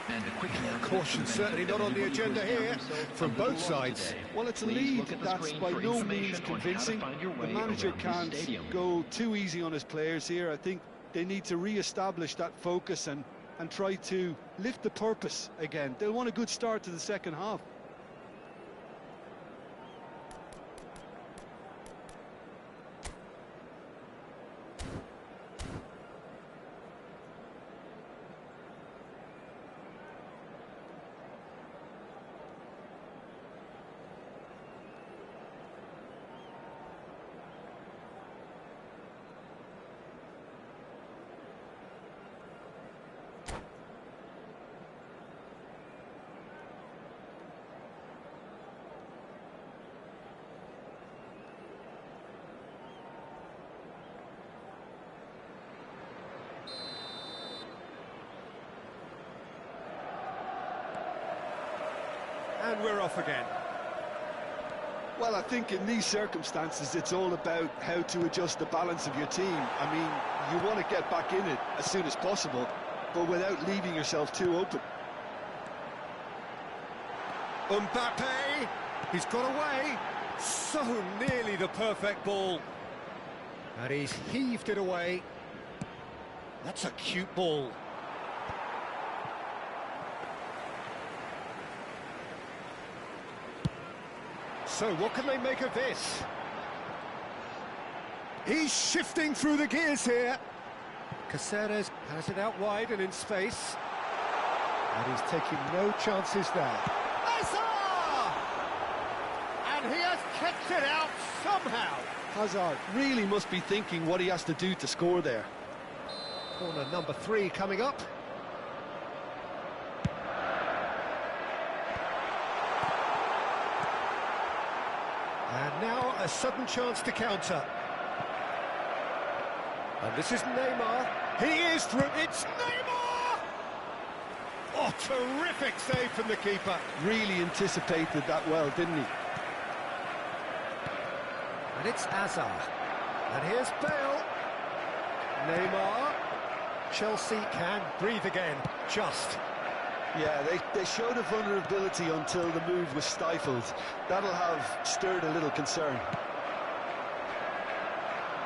And a quick Caution certainly not on the agenda here from both sides. Well, it's a lead that's by no means convincing. The manager can't go too easy on his players here. I think they need to re-establish that focus and try to lift the purpose again. They'll want a good start to the second half. And we're off again. Well, I think in these circumstances, it's all about how to adjust the balance of your team. I mean, you want to get back in it as soon as possible, but without leaving yourself too open. Mbappe, he's got away. So nearly the perfect ball. And he's heaved it away. That's a cute ball. So what can they make of this? He's shifting through the gears here. Caceres has it out wide and in space. And he's taking no chances there. Hazard! And he has kept it out somehow. Hazard really must be thinking what he has to do to score there. Corner number 3 coming up. And now a sudden chance to counter. And this is Neymar. He is through. It's Neymar! Oh, terrific save from the keeper. Really anticipated that well, didn't he? And it's Hazard. And here's Bale. Neymar. Chelsea can breathe again. Just. Yeah, they showed a vulnerability until the move was stifled. That'll have stirred a little concern.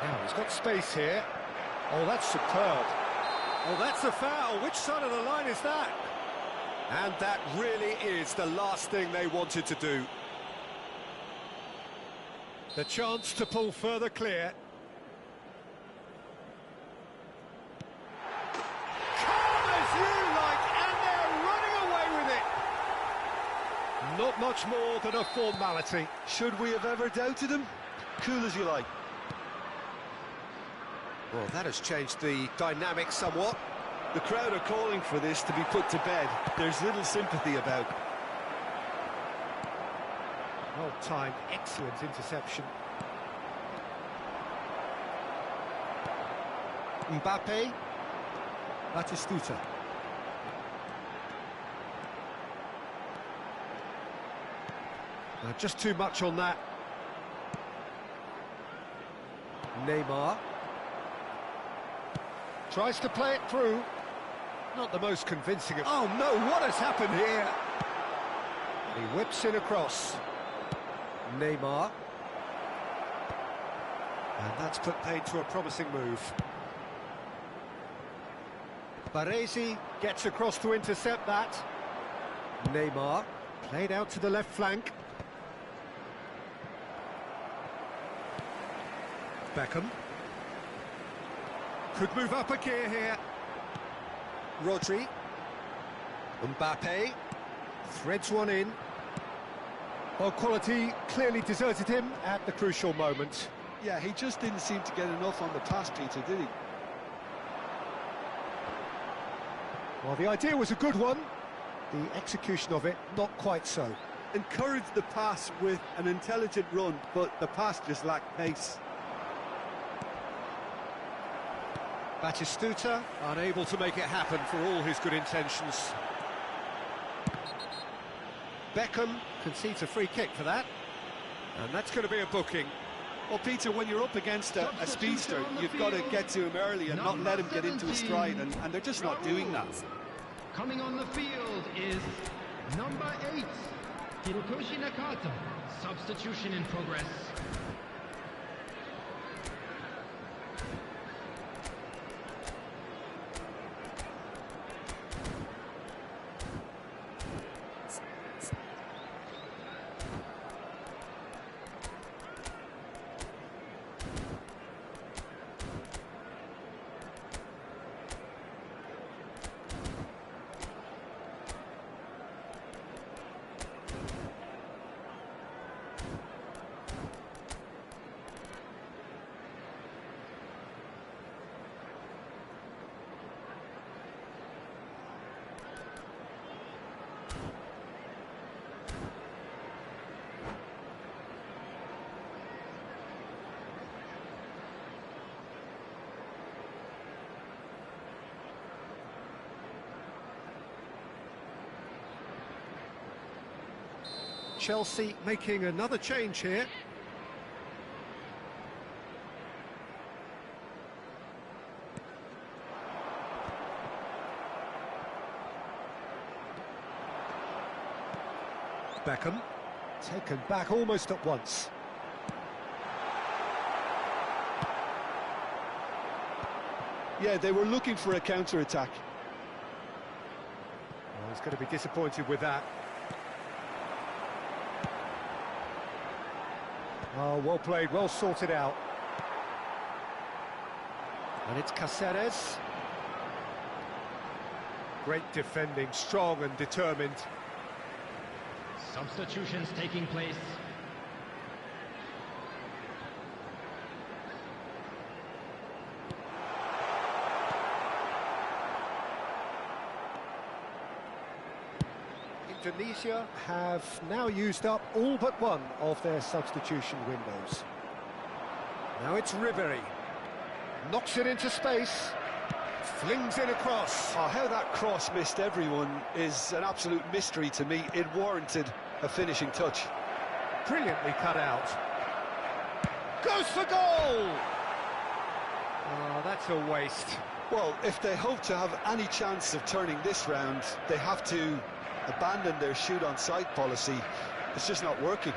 Now he's got space here. Oh, that's superb. Oh, that's a foul. Which side of the line is that? And that really is the last thing they wanted to do. The chance to pull further clear. Not much more than a formality. Should we have ever doubted him? Cool as you like. Well, that has changed the dynamic somewhat. The crowd are calling for this to be put to bed. There's little sympathy about. Well-timed, excellent interception. Mbappe. Batistuta. Just too much on that. Neymar. Tries to play it through. Not the most convincing of... Oh no, what has happened here? He whips in across. Neymar. And that's put paid to a promising move. Baresi gets across to intercept that. Neymar. Played out to the left flank. Beckham. Could move up a gear here. Rodri. Mbappe. Threads one in. Well, quality clearly deserted him at the crucial moment. Yeah, he just didn't seem to get enough on the pass, Peter, did he? Well, the idea was a good one. The execution of it, not quite so. Encouraged the pass with an intelligent run, but the pass just lacked pace. Batistuta unable to make it happen for all his good intentions. Beckham concedes a free kick for that. And that's going to be a booking. Well, Peter, when you're up against a speedster, you've got to get to him early and not let him get into his stride, and they're just not doing that. Coming on the field is number 8, Hirotoshi Nakata. Substitution in progress. Chelsea making another change here. Beckham, taken back almost at once. Yeah, they were looking for a counter-attack. Oh, he's going to be disappointed with that. Oh, well played, well sorted out. And it's Cáceres. Great defending, strong and determined. Substitutions taking place. Indonesia have now used up all but one of their substitution windows. Now it's Ribery. Knocks it into space. Flings it across. Oh, how that cross missed everyone is an absolute mystery to me. It warranted a finishing touch. Brilliantly cut out. Goes for goal! Oh, that's a waste. Well, if they hope to have any chance of turning this round, they have to abandon their shoot-on-sight policy. It's just not working.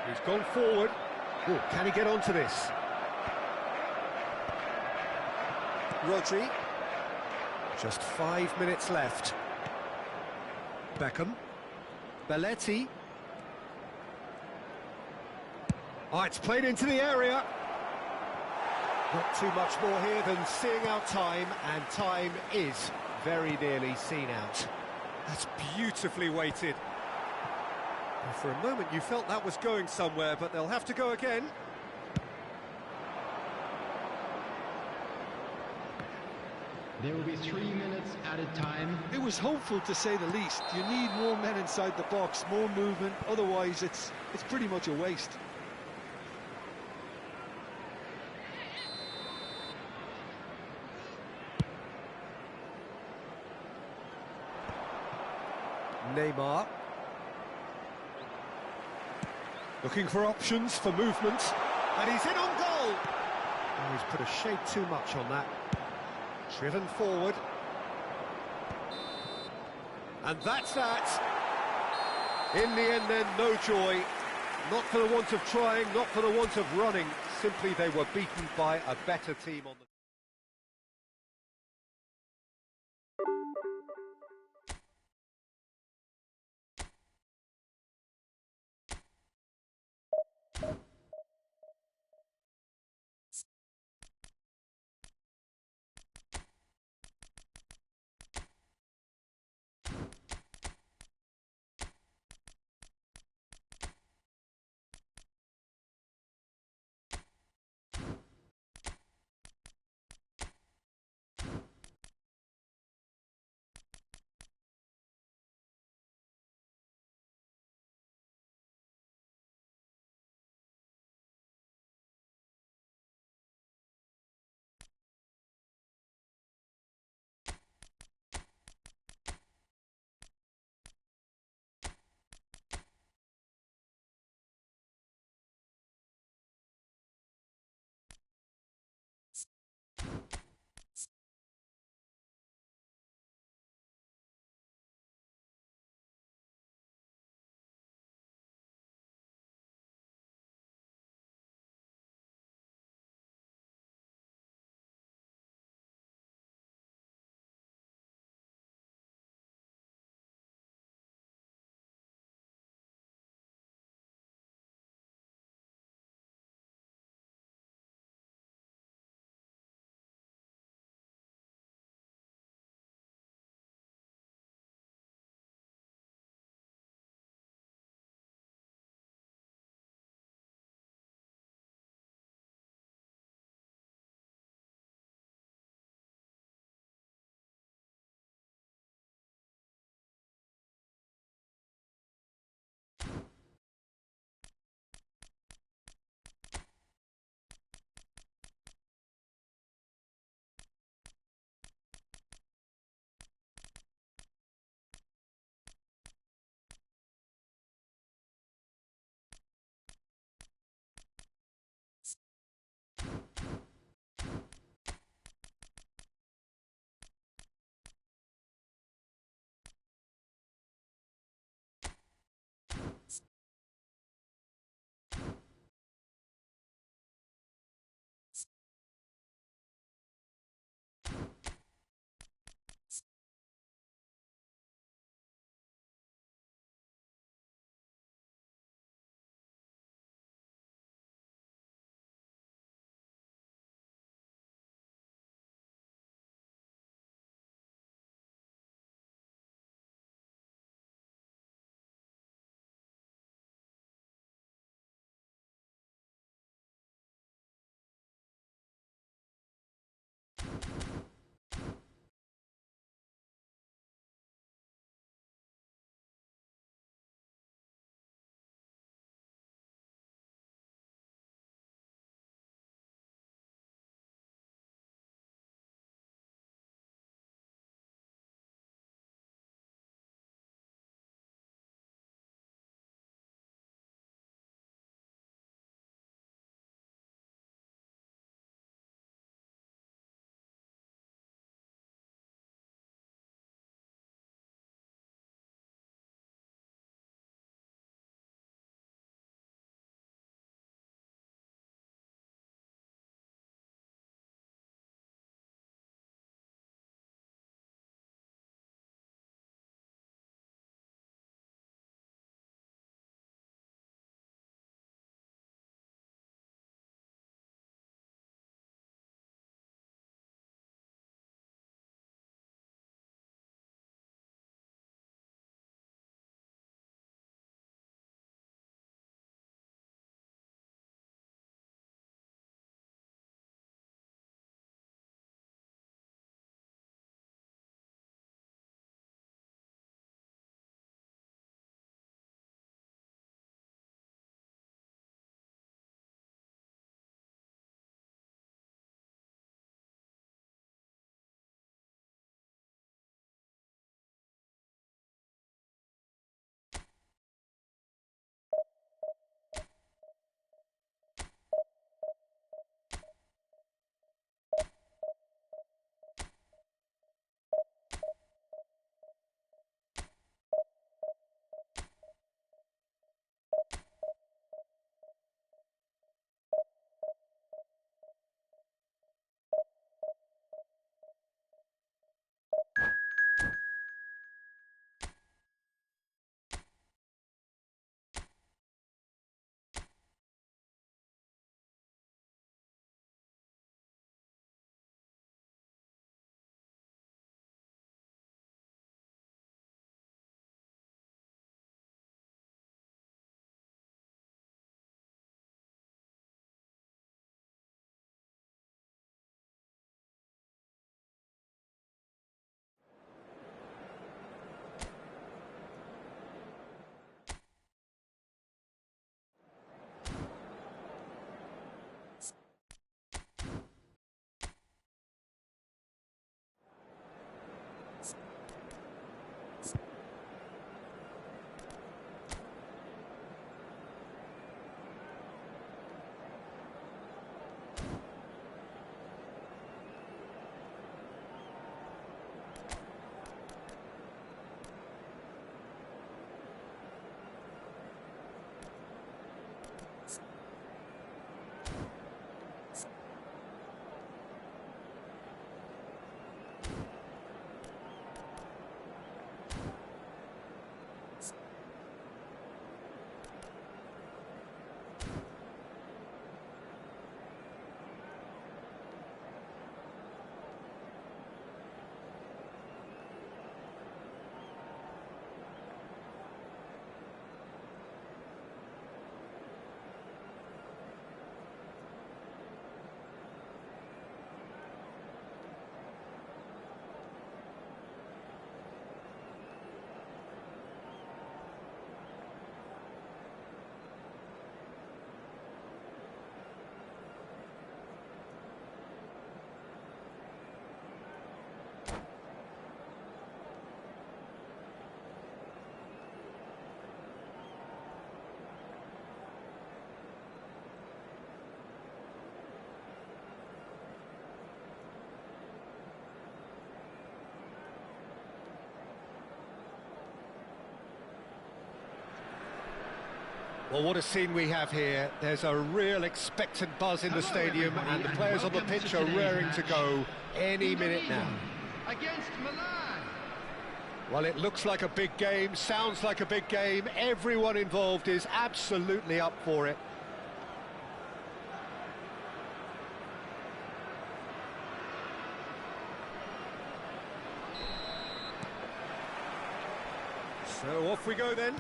He's gone forward. Oh, can he get onto this? Rodri. Just 5 minutes left. Beckham. Belletti. Oh, it's played into the area. Not too much more here than seeing out time, and time is very nearly seen out. That's beautifully weighted. Well, for a moment you felt that was going somewhere, but they'll have to go again. There will be 3 minutes added time. It was hopeful, to say the least. You need more men inside the box, more movement, otherwise it's pretty much a waste. Neymar. Looking for options for movement. And he's in on goal! Oh, he's put a shade too much on that. Driven forward. And that's that. In the end then, no joy. Not for the want of trying, not for the want of running. Simply they were beaten by a better team on the... Well, what a scene we have here. There's a real expectant buzz in the stadium, and the players on the pitch are raring to go any minute now. Against Milan. Well, it looks like a big game, sounds like a big game. Everyone involved is absolutely up for it. So off we go then.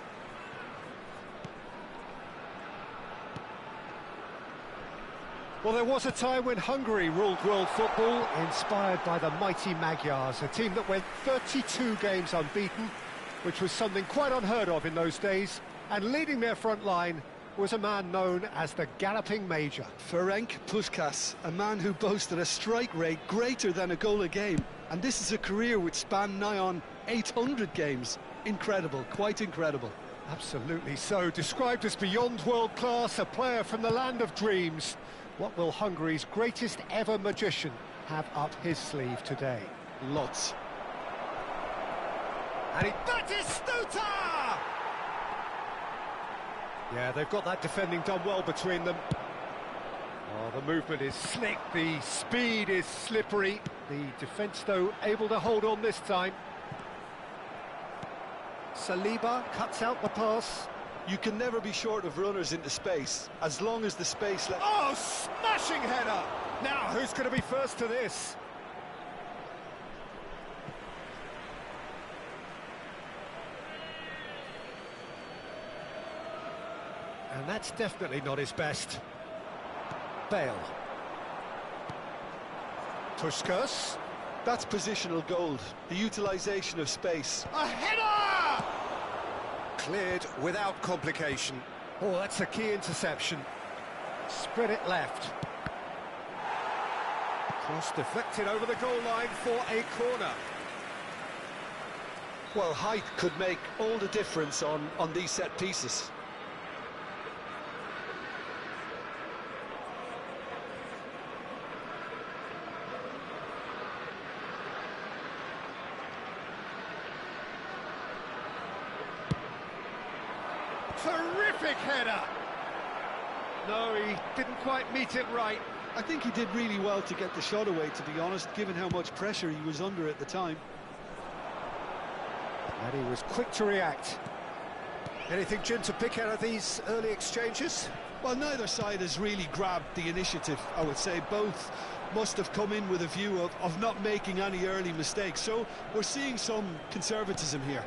Well, there was a time when Hungary ruled world football, inspired by the mighty Magyars, a team that went 32 games unbeaten, which was something quite unheard of in those days, and leading their front line was a man known as the Galloping Major. Ferenc Puskás, a man who boasted a strike rate greater than a goal a game, and this is a career which spanned nigh on 800 games. Incredible, quite incredible. Absolutely so, described as beyond world class, a player from the land of dreams. What will Hungary's greatest ever magician have up his sleeve today? Lots. And he Batistuta! Yeah, they've got that defending done well between them. Oh, the movement is slick, the speed is slippery. The defence, though, able to hold on this time. Saliba cuts out the pass. You can never be short of runners into space, as long as the space... Oh, smashing header! Now, who's going to be first to this? And that's definitely not his best. Bale. Puskás. That's positional gold, the utilisation of space. A header! Cleared without complication. Oh, that's a key interception. Spread it left. Cross deflected over the goal line for a corner. Well, height could make all the difference on these set pieces. Terrific header! No, he didn't quite meet it right. I think he did really well to get the shot away, to be honest, given how much pressure he was under at the time. And he was quick to react. Anything, Jim, to pick out of these early exchanges? Well, neither side has really grabbed the initiative, I would say. Both must have come in with a view of not making any early mistakes. So we're seeing some conservatism here.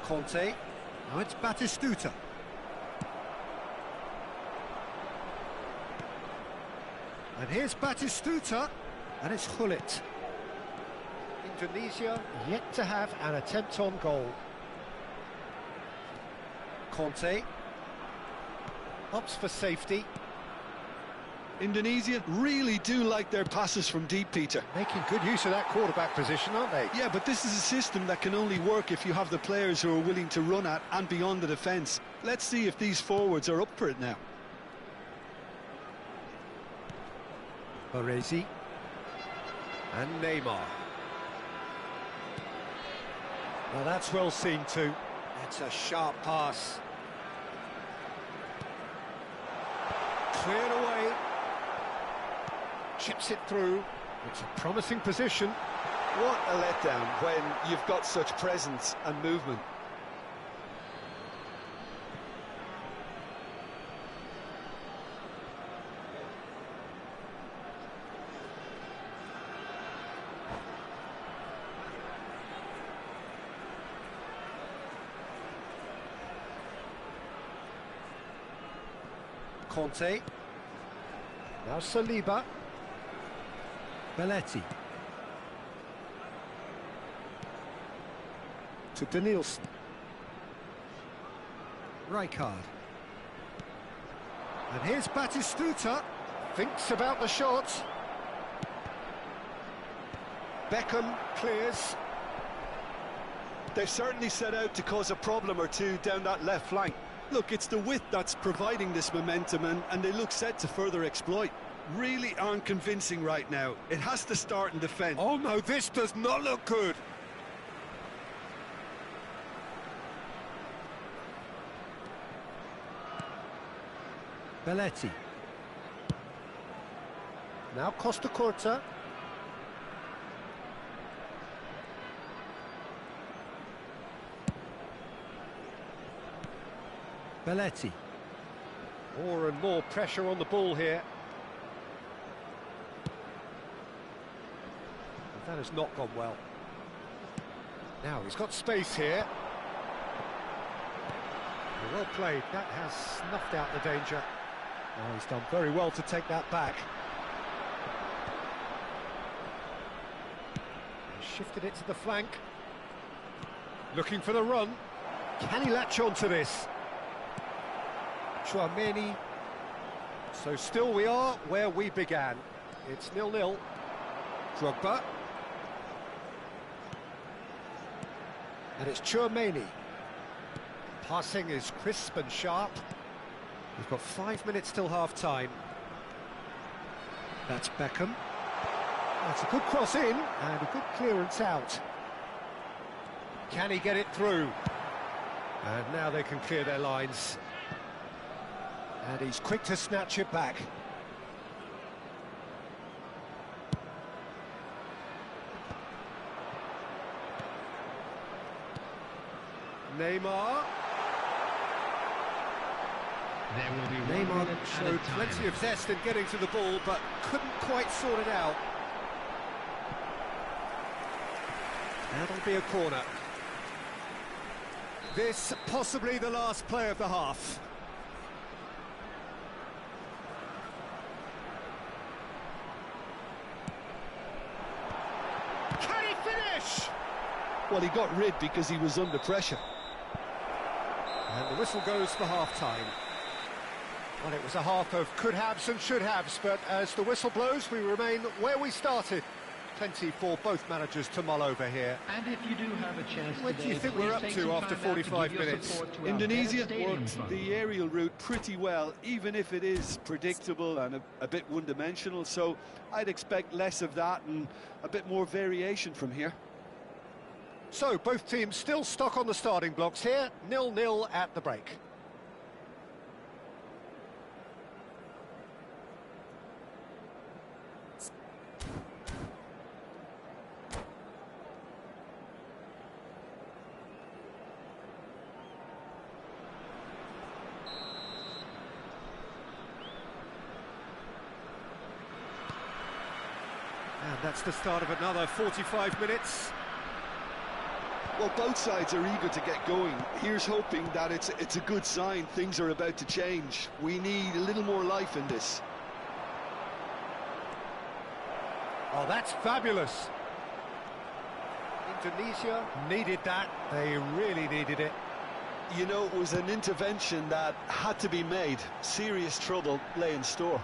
Conte. Now it's Batistuta. And here's Batistuta, and it's Gullit. Indonesia yet to have an attempt on goal. Conte. Opts for safety. Indonesia really do like their passes from deep, Peter. Making good use of that quarterback position, aren't they? Yeah, but this is a system that can only work if you have the players who are willing to run at and beyond the defence. Let's see if these forwards are up for it now. Baresi. And Neymar. Now that's well seen too. It's a sharp pass. Cleared away. Chips it through. It's a promising position. What a letdown when you've got such presence and movement. Conte. Now Saliba. Belletti. To Danielson. Rijkaard. And here's Batistuta. Thinks about the shot. Beckham clears. They've certainly set out to cause a problem or two down that left flank. Look, it's the width that's providing this momentum, and they look set to further exploit. Really aren't convincing right now. It has to start in defence. Oh no, this does not look good. Belletti. Now Costa Curta. Belletti. More and more pressure on the ball here. That has not gone well. Now he's got space here. Well played, that has snuffed out the danger. Oh, he's done very well to take that back. He's shifted it to the flank. Looking for the run. Can he latch on to this? Chouameni. So still we are where we began. It's 0-0. Drogba. And it's Chouameni. Passing is crisp and sharp. We've got 5 minutes till half-time. That's Beckham. That's a good cross in, and a good clearance out. Can he get it through? And now they can clear their lines. And he's quick to snatch it back. Neymar. There will be Neymar showed plenty of zest in getting to the ball, but couldn't quite sort it out. That'll be a corner. This possibly the last play of the half. Can he finish? Well, he got rid because he was under pressure. And the whistle goes for half-time. Well, it was a half of could-haves and should-haves, but as the whistle blows, we remain where we started. Plenty for both managers to mull over here. And if you do have a chance What do you think we're up to after 45 minutes? Indonesia worked the aerial route pretty well, even if it is predictable and a bit one-dimensional, so I'd expect less of that and a bit more variation from here. So, both teams still stuck on the starting blocks here, 0-0 at the break. And that's the start of another 45 minutes. Well, both sides are eager to get going. Here's hoping that it's a good sign. Things are about to change. We need a little more life in this. Oh, that's fabulous. Indonesia needed that. They really needed it. You know, it was an intervention that had to be made. Serious trouble lay in store.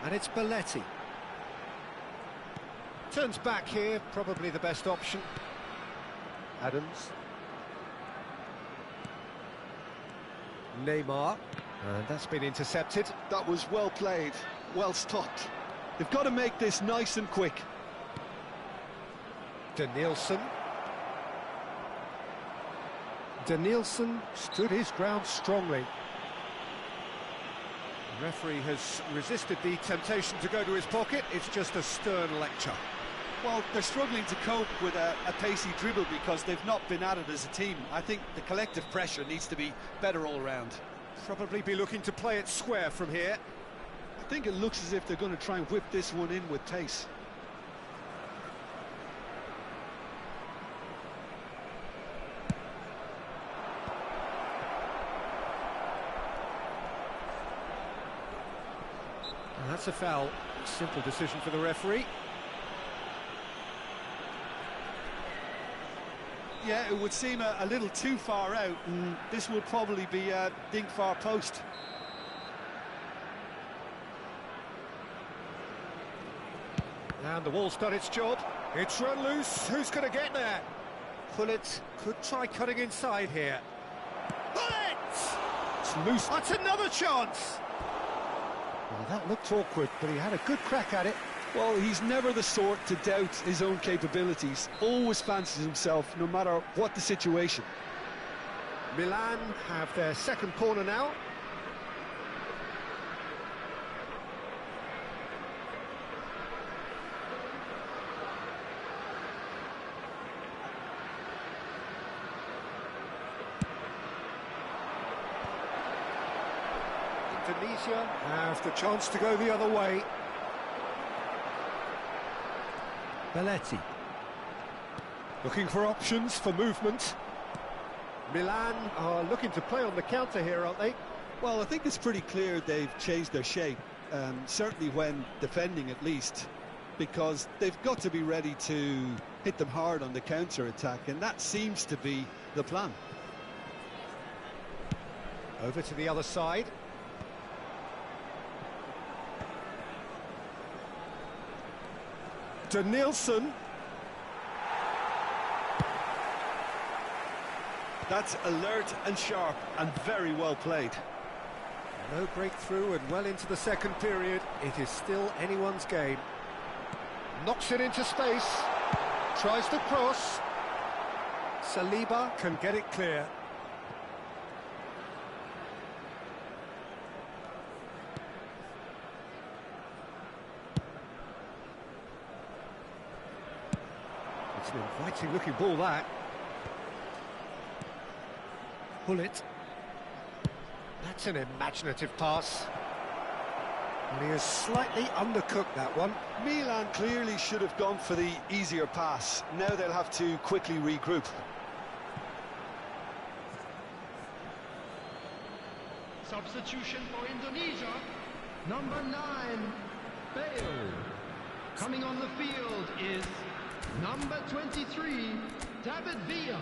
And it's Belletti. Turns back here, probably the best option. Adams. Neymar. And that's been intercepted. That was well played, well stopped. They've got to make this nice and quick. Danielson. Danielson stood his ground strongly. The referee has resisted the temptation to go to his pocket. It's just a stern lecture. Well, they're struggling to cope with a pacey dribble because they've not been at it as a team. I think the collective pressure needs to be better all round. Probably be looking to play it square from here. I think it looks as if they're going to try and whip this one in with pace. And that's a foul. Simple decision for the referee. Yeah, it would seem a little too far out, and this will probably be a dink far post. And the wall's done its job. It's run loose. Who's going to get there? Pullet could try cutting inside here. Pullet! It's loose. That's another chance. Well, that looked awkward, but he had a good crack at it. Well, he's never the sort to doubt his own capabilities. Always fancies himself, no matter what the situation. Milan have their second corner now. Indonesia have the chance to go the other way. Belletti. Looking for options for movement. Milan are looking to play on the counter here, aren't they? Well, I think it's pretty clear they've changed their shape, certainly when defending at least, because they've got to be ready to hit them hard on the counter-attack, and that seems to be the plan. Over to the other side. Danielson. That's alert and sharp and very well played. No breakthrough and well into the second period. It is still anyone's game. Knocks it into space. Tries to cross. Saliba can get it clear. It's an inviting looking ball, that. Bullet. That's an imaginative pass. And he has slightly undercooked that one. Milan clearly should have gone for the easier pass. Now they'll have to quickly regroup. Substitution for Indonesia, number 9, Bale. Coming on the field is number 23, David Villa.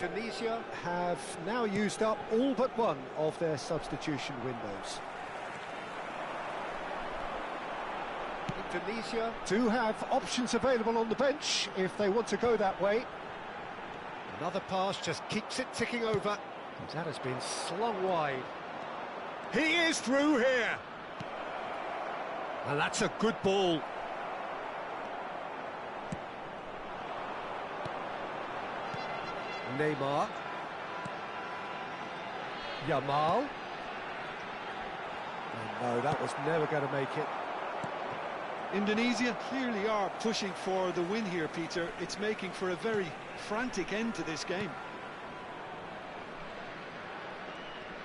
Indonesia have now used up all but one of their substitution windows. Indonesia do have options available on the bench if they want to go that way. Another pass just keeps it ticking over. That has been slung wide. He is through here. And that's a good ball. Neymar. Yamal. And no, that was never going to make it. Indonesia clearly are pushing for the win here, Peter. It's making for a very frantic end to this game.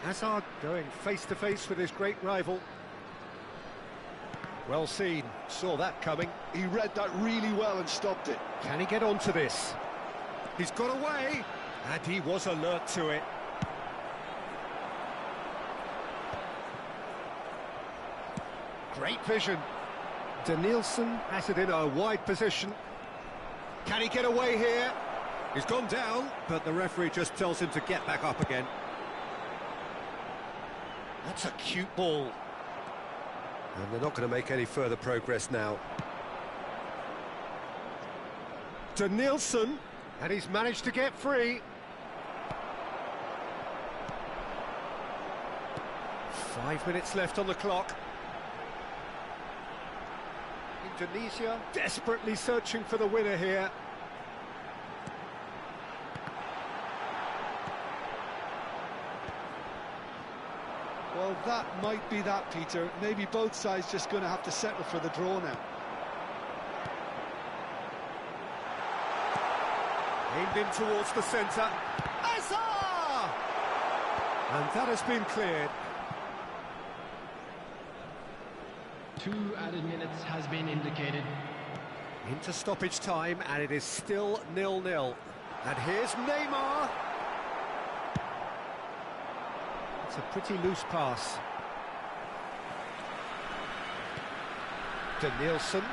Hazard going face-to-face with his great rival. Well seen, saw that coming. He read that really well and stopped it. Can he get onto this? He's got away, and he was alert to it. Great vision. Danielson has it in a wide position. Can he get away here? He's gone down, but the referee just tells him to get back up again. That's a cute ball. And they're not going to make any further progress now. Danielson, and he's managed to get free. 5 minutes left on the clock. Indonesia desperately searching for the winner here. Well, that might be that, Peter. Maybe both sides just going to have to settle for the draw now. Aimed in towards the centre. Hazard! And that has been cleared. 2 added minutes has been indicated. Into stoppage time, and it is still 0-0. And here's Neymar. It's a pretty loose pass. Danielson.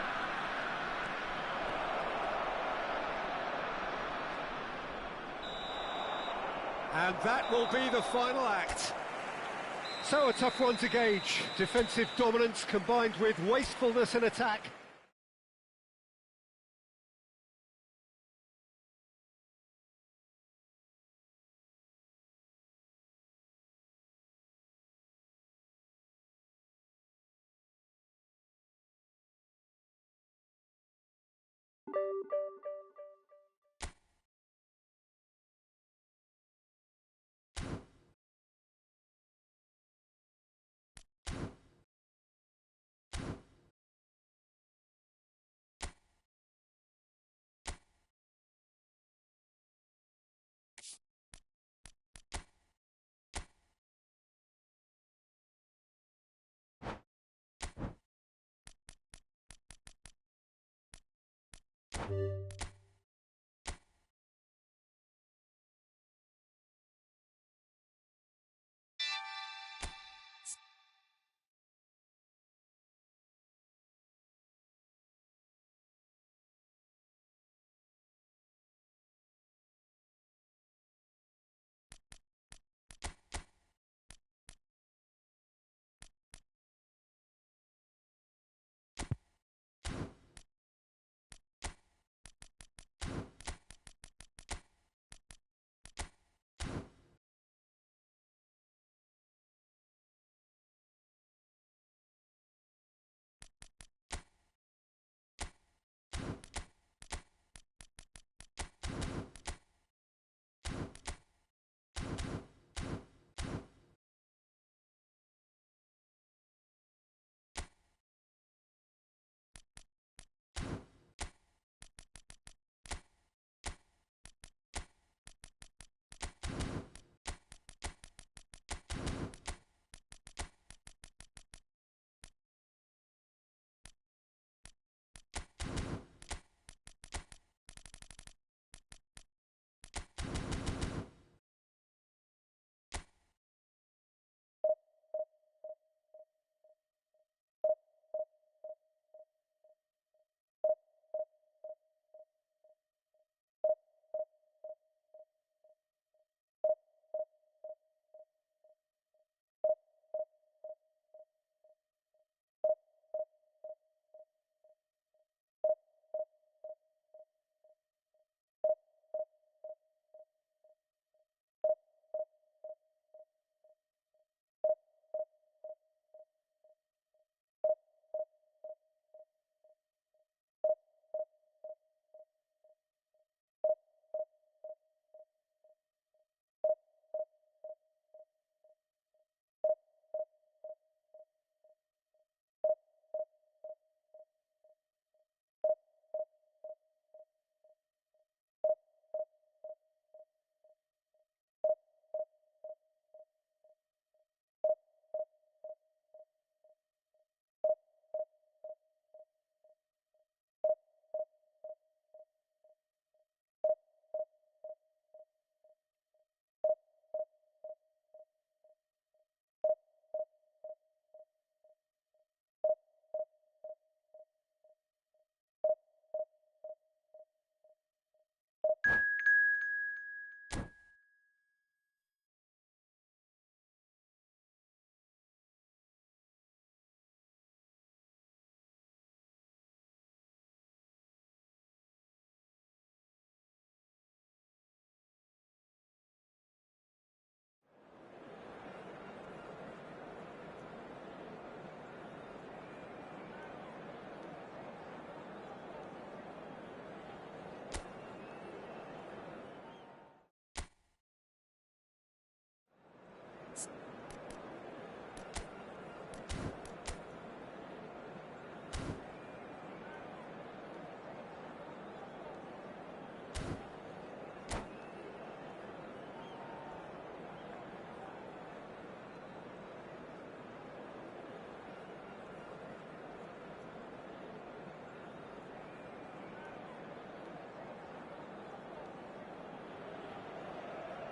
And that will be the final act. So a tough one to gauge. Defensive dominance combined with wastefulness in attack.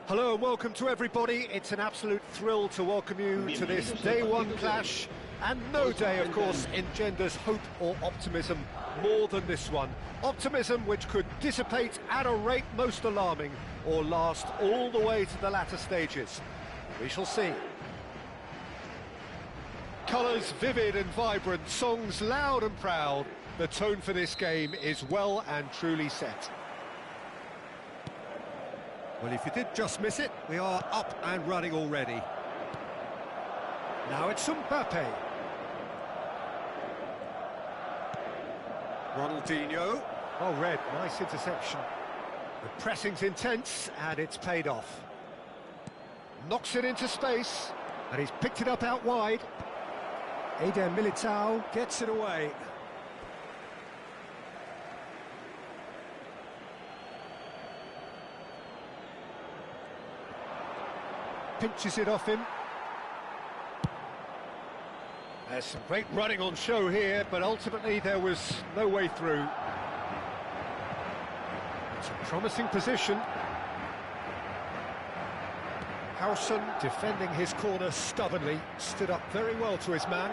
Hello and welcome to everybody. It's an absolute thrill to welcome you to this day one clash. And no day, of course, engenders hope or optimism more than this one. Optimism which could dissipate at a rate most alarming or last all the way to the latter stages. We shall see. Colours vivid and vibrant, songs loud and proud. The tone for this game is well and truly set. Well, if you did just miss it, we are up and running already. Now it's Mbappe. Ronaldinho. Oh, Red, nice interception. The pressing's intense, and it's paid off. Knocks it into space, and he's picked it up out wide. Eder Militao gets it away. Pinches it off him. There's some great running on show here, but ultimately there was no way through. It's a promising position. Howson defending his corner stubbornly, stood up very well to his man.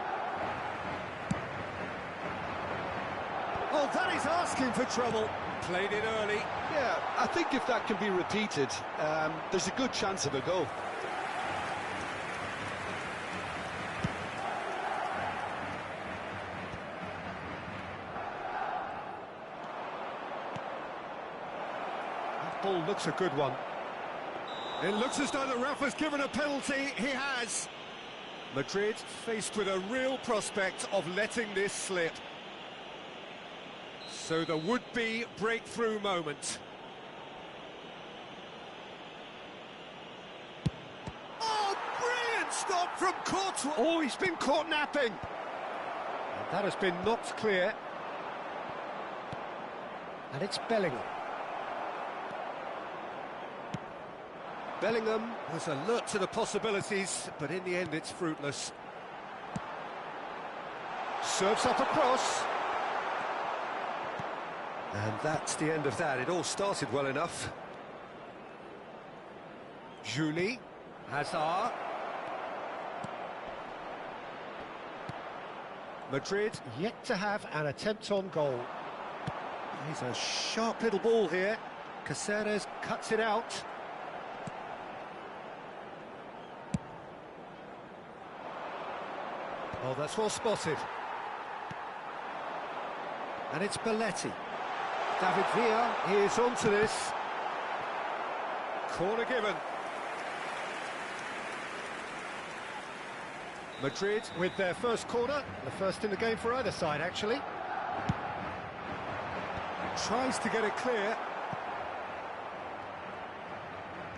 Oh, that is asking for trouble. Played it early. Yeah, I think if that can be repeated, there's a good chance of a goal. That ball looks a good one. It looks as though the ref has given a penalty. He has. Madrid faced with a real prospect of letting this slip. So the would-be breakthrough moment. Oh, brilliant stop from Courtois. Oh, he's been caught napping. And that has been knocked clear. And it's Bellingham. Bellingham was alert to the possibilities, but in the end it's fruitless. Serves up a cross. And that's the end of that. It all started well enough. Julie, Hazard. Madrid yet to have an attempt on goal. He's a sharp little ball here. Caceres cuts it out. Oh, that's well spotted. And it's Belletti. David Villa is onto this. Corner given. Madrid with their first corner, the first in the game for either side, actually. Tries to get it clear.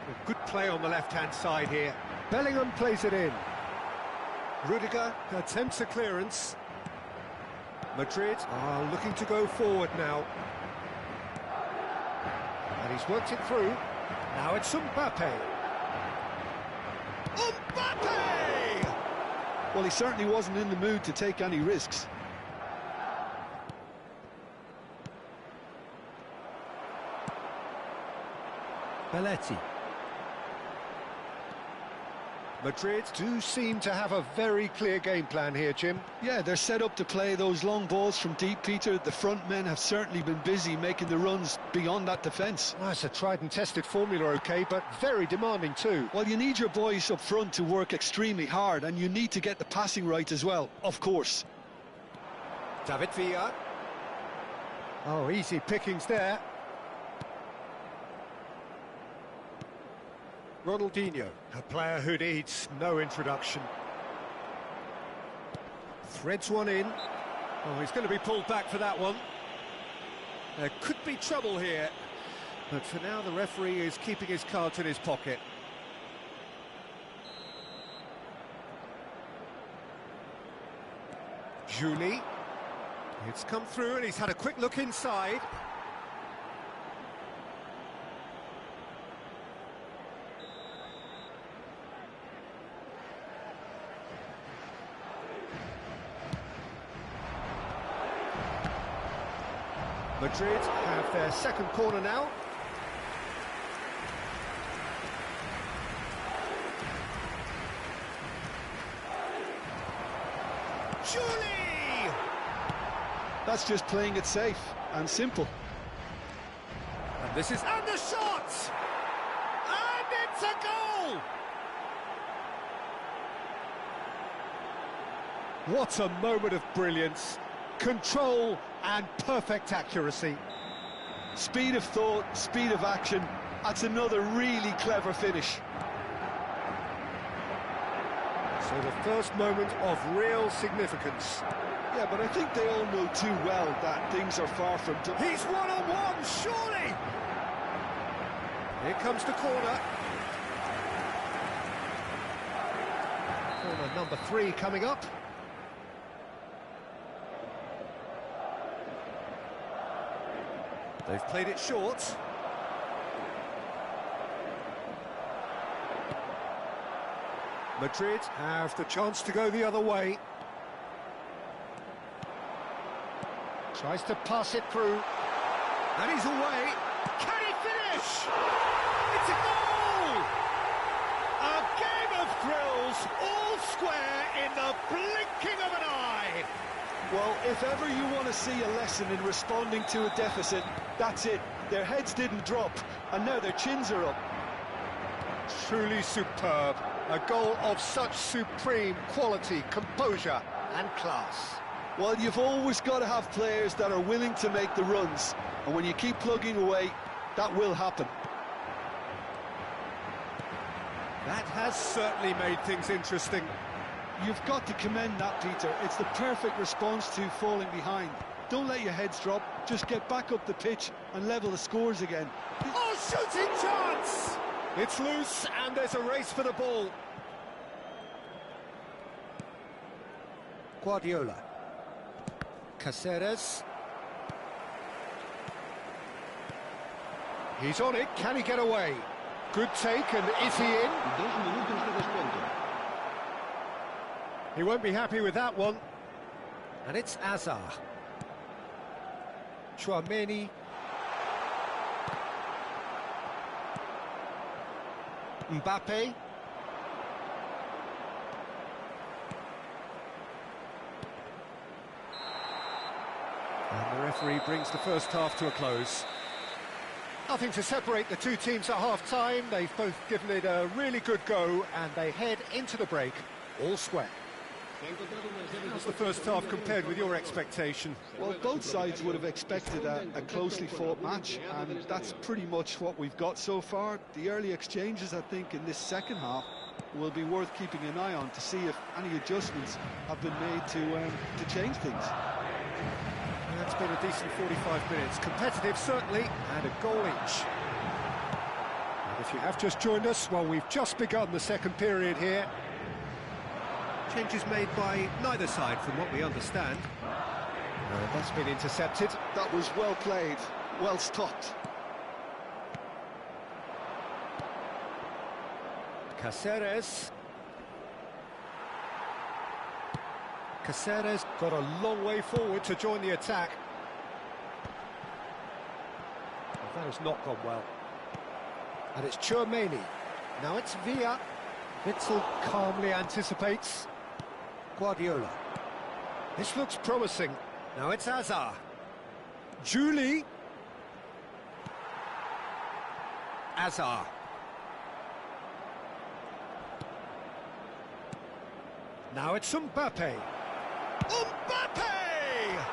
A good play on the left-hand side here. Bellingham plays it in. Rudiger attempts a clearance. Madrid are looking to go forward now. And he's worked it through. Now it's Mbappe. Mbappe! Well, he certainly wasn't in the mood to take any risks. Belletti. Madrid do seem to have a very clear game plan here, Jim. Yeah, they're set up to play those long balls from deep, Peter. The front men have certainly been busy making the runs beyond that defence. Well, it's a tried and tested formula, OK, but very demanding too. Well, you need your boys up front to work extremely hard, and you need to get the passing right as well, of course. David Villa. Oh, easy pickings there. Ronaldinho, a player who needs no introduction. Threads one in. Oh, he's going to be pulled back for that one. There could be trouble here, but for now the referee is keeping his cards in his pocket. Julie. It's come through and he's had a quick look inside. Madrid have their second corner now. Julie! That's just playing it safe and simple. And this is... And the shot! And it's a goal! What a moment of brilliance. Control and perfect accuracy. Speed of thought, speed of action. That's another really clever finish. So the first moment of real significance. Yeah, but I think they all know too well that things are far from done. He's one-on-one, surely! Here comes the corner. Corner number 3 coming up. They've played it short. Madrid have the chance to go the other way. Tries to pass it through. And he's away. Can he finish? It's a goal! A game of thrills, all square in the blinking of an eye. Well, if ever you want to see a lesson in responding to a deficit, that's it. Their heads didn't drop, and now their chins are up. Truly superb. A goal of such supreme quality, composure and class. Well, you've always got to have players that are willing to make the runs, and when you keep plugging away, that will happen. That has certainly made things interesting. You've got to commend that, Peter. It's the perfect response to falling behind. Don't let your heads drop, just get back up the pitch and level the scores again. Oh, shooting chance! It's loose and there's a race for the ball. Guardiola. Caceres. He's on it, can he get away? Good take, and is he in? He won't be happy with that one. And it's Azar. Chouameni. Mbappe. And the referee brings the first half to a close. Nothing to separate the two teams at half-time. They've both given it a really good go, and they head into the break all square. How's the first half compared with your expectation? Well, both sides would have expected a closely fought match, and that's pretty much what we've got so far. The early exchanges, I think, in this second half will be worth keeping an eye on to see if any adjustments have been made to change things. That's been a decent 45 minutes. Competitive, certainly, and a goal each. And if you have just joined us, well, we've just begun the second period here. Changes made by neither side, from what we understand. That's been intercepted. That was well played, well stopped. Caceres. Caceres got a long way forward to join the attack. Well, that has not gone well. And it's Chouameni. Now it's Villa. Witzel calmly anticipates. Guardiola. This looks promising. Now it's Azar. Julie. Azar. Now it's Mbappe. Mbappe!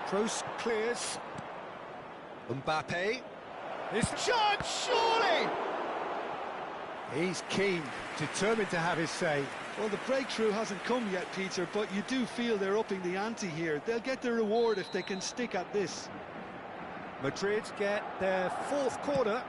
Kroos clears. Mbappe. His chance, surely! He's keen, determined to have his say. Well, the breakthrough hasn't come yet, Peter, but you do feel they're upping the ante here. They'll get their reward if they can stick at this. Madrid get their fourth corner.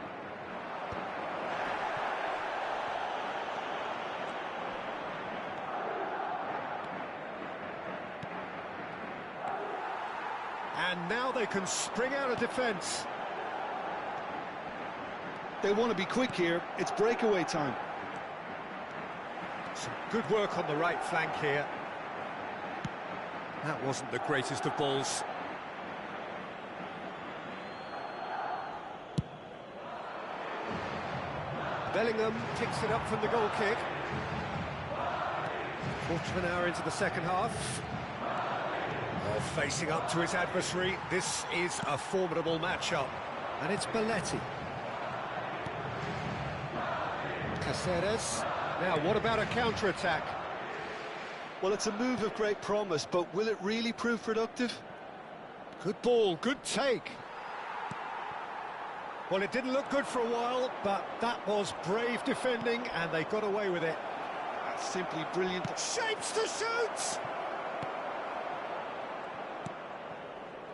And now they can spring out of defence. They want to be quick here. It's breakaway time. Some good work on the right flank here. That wasn't the greatest of balls. Bellingham picks it up from the goal kick. Quarter of an hour into the second half. Facing up to his adversary, this is a formidable matchup. And it's Belletti. Caceres. Now, what about a counter-attack? Well, it's a move of great promise, but will it really prove productive? Good ball, good take. Well, it didn't look good for a while, but that was brave defending, and they got away with it. That's simply brilliant. Shapes to shoot!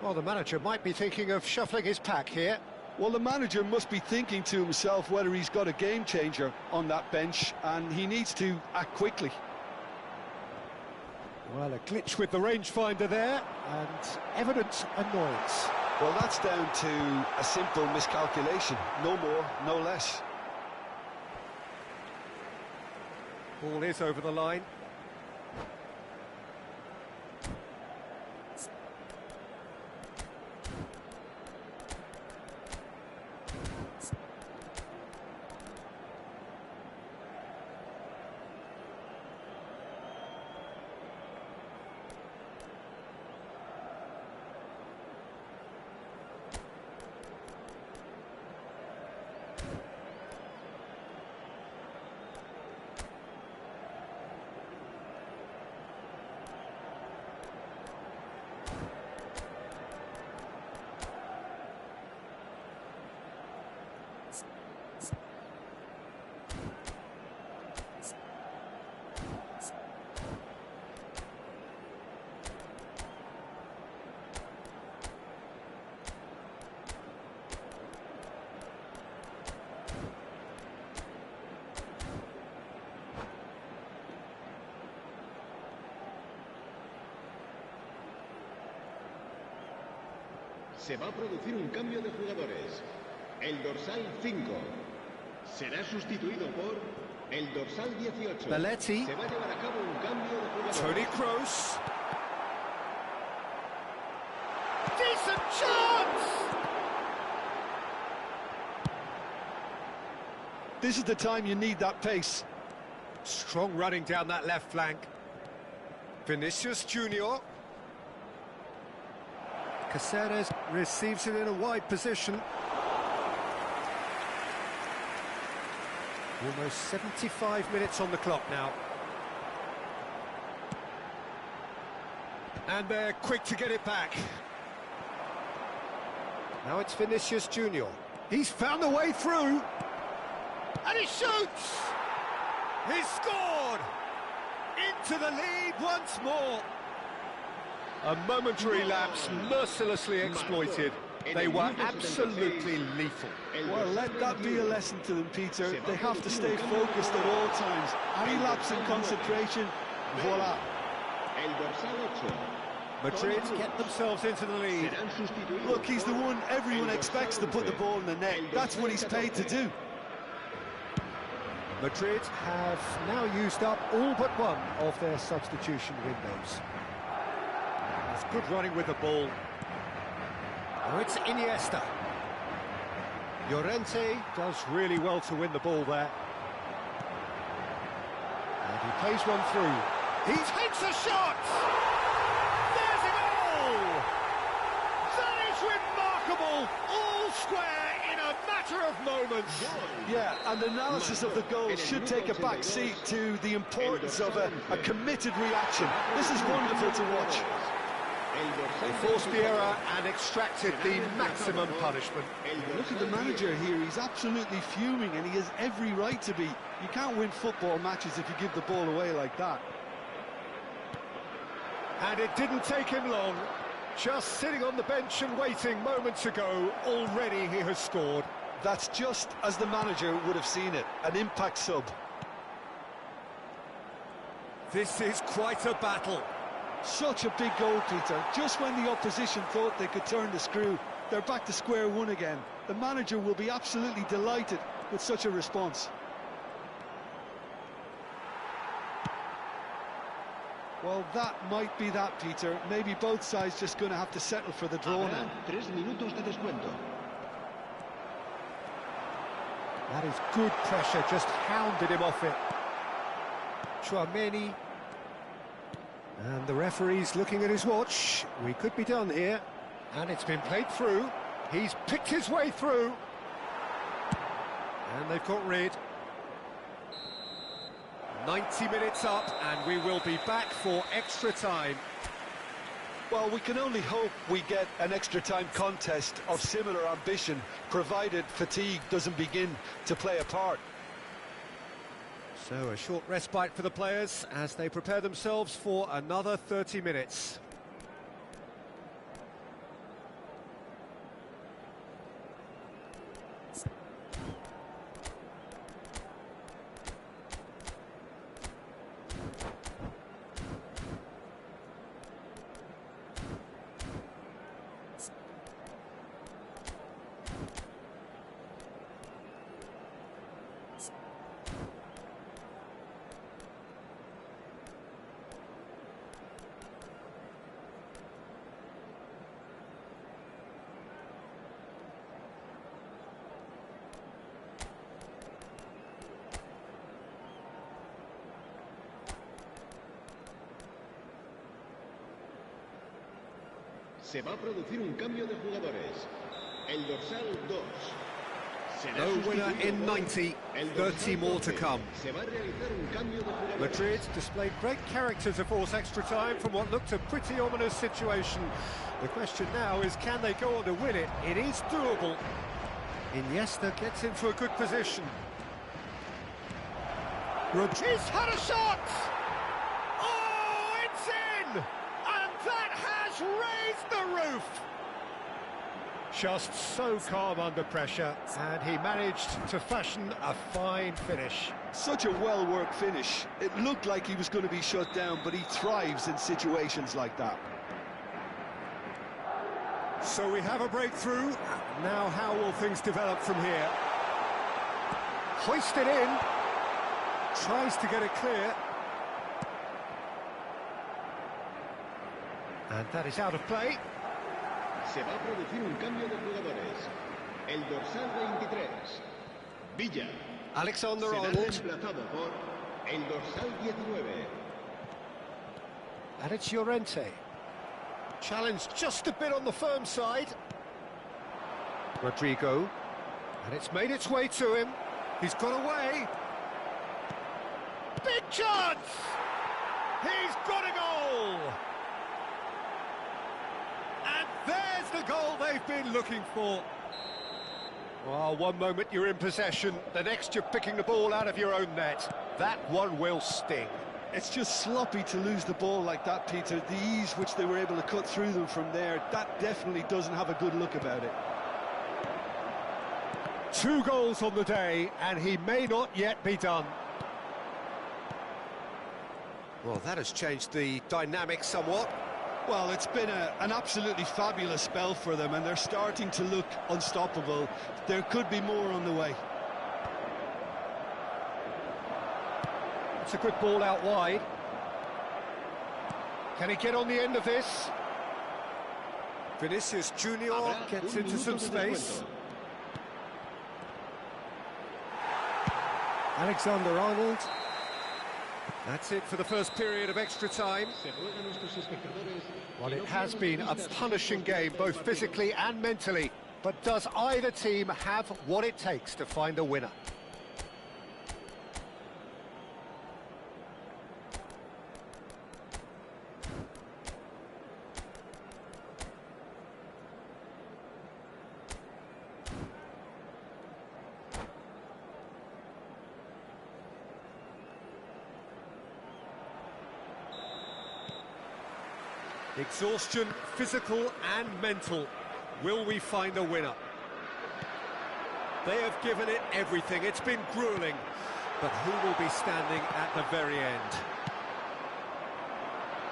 Well, the manager might be thinking of shuffling his pack here. Well, the manager must be thinking to himself whether he's got a game changer on that bench, and he needs to act quickly. Well, a glitch with the rangefinder there, and evident annoyance. Well, that's down to a simple miscalculation. No more, no less. Ball is over the line. Se va a producir un cambio de jugadores. El dorsal 5 será sustituido por el dorsal 18. Belletti. Se va a llevar a cabo un cambio de jugadores. Tony Kroos. Decent chance! This is the time you need that pace. Strong running down that left flank. Vinicius Junior. Caceres receives it in a wide position. Almost 75 minutes on the clock now. And they're quick to get it back. Now it's Vinicius Junior. He's found the way through. And he shoots! He's scored! Into the lead once more. A momentary lapse mercilessly exploited. They were absolutely lethal. Well, let that be a lesson to them, Peter. They have to stay focused at all times. Any lapse in concentration, voila. El dorsal 8. Madrid get themselves into the lead. Look, he's the one everyone expects to put the ball in the net. That's what he's paid to do. Madrid have now used up all but one of their substitution windows. It's good running with the ball. Oh, it's Iniesta. Llorente does really well to win the ball there. And he plays one through. He takes a shot! There's it all! That is remarkable! All square in a matter of moments. Yeah, and analysis of the goal should take a back seat to the importance of a committed reaction. This is wonderful to watch. They forced the error and extracted the maximum punishment. Look at the manager here, he's absolutely fuming and he has every right to be. You can't win football matches if you give the ball away like that. And it didn't take him long. Just sitting on the bench and waiting moments ago, already he has scored. That's just as the manager would have seen it, an impact sub. This is quite a battle. Such a big goal, Peter. Just when the opposition thought they could turn the screw, they're back to square one again. The manager will be absolutely delighted with such a response. Well, that might be that, Peter. Maybe both sides just going to have to settle for the draw now. 3 minutos de descuento. That is good pressure, just hounded him off it. Chouameni. And the referee's looking at his watch. We could be done here. And it's been played through. He's picked his way through. And they've got rid. 90 minutes up, and we will be back for extra time. Well, we can only hope we get an extra time contest of similar ambition, provided fatigue doesn't begin to play a part. So a short respite for the players as they prepare themselves for another 30 minutes. Se va a producir un cambio de jugadores. El dorsal 2. No winner in 90, 30 more to come. Se va a realizar un cambio de jugadores. Madrid displayed great character to force extra time from what looked a pretty ominous situation. The question now is, can they go on to win it? It is doable. Iniesta gets into a good position. Rodri's had a shot! Oh, it's in! And that has raised the roof! Just so calm under pressure, and he managed to fashion a fine finish. Such a well-worked finish. It looked like he was going to be shut down, but he thrives in situations like that. So we have a breakthrough. Now how will things develop from here? Hoisted in. Tries to get it clear. And that is out of play. Se va a producir un cambio de jugadores. El dorsal 23, Villa. Alexander-Arnold. Será reemplazado por el dorsal 19. And it's Llorente. Challenged just a bit on the firm side. Rodrigo. And it's made its way to him. He's got away. Big chance! He's got a goal! And there's the goal they've been looking for. Well, one moment you're in possession, the next you're picking the ball out of your own net. That one will sting. It's just sloppy to lose the ball like that, Peter. The ease which they were able to cut through them from there, that definitely doesn't have a good look about it. 2 goals on the day, and he may not yet be done. Well, that has changed the dynamic somewhat. Well, it's been an absolutely fabulous spell for them, and they're starting to look unstoppable. There could be more on the way. It's a good ball out wide. Can he get on the end of this? Vinicius Junior gets into some space. Alexander-Arnold. That's it for the first period of extra time. Well, it has been a punishing game, both physically and mentally. But does either team have what it takes to find a winner? Exhaustion, physical and mental. Will we find a winner? They have given it everything. It's been grueling. But who will be standing at the very end?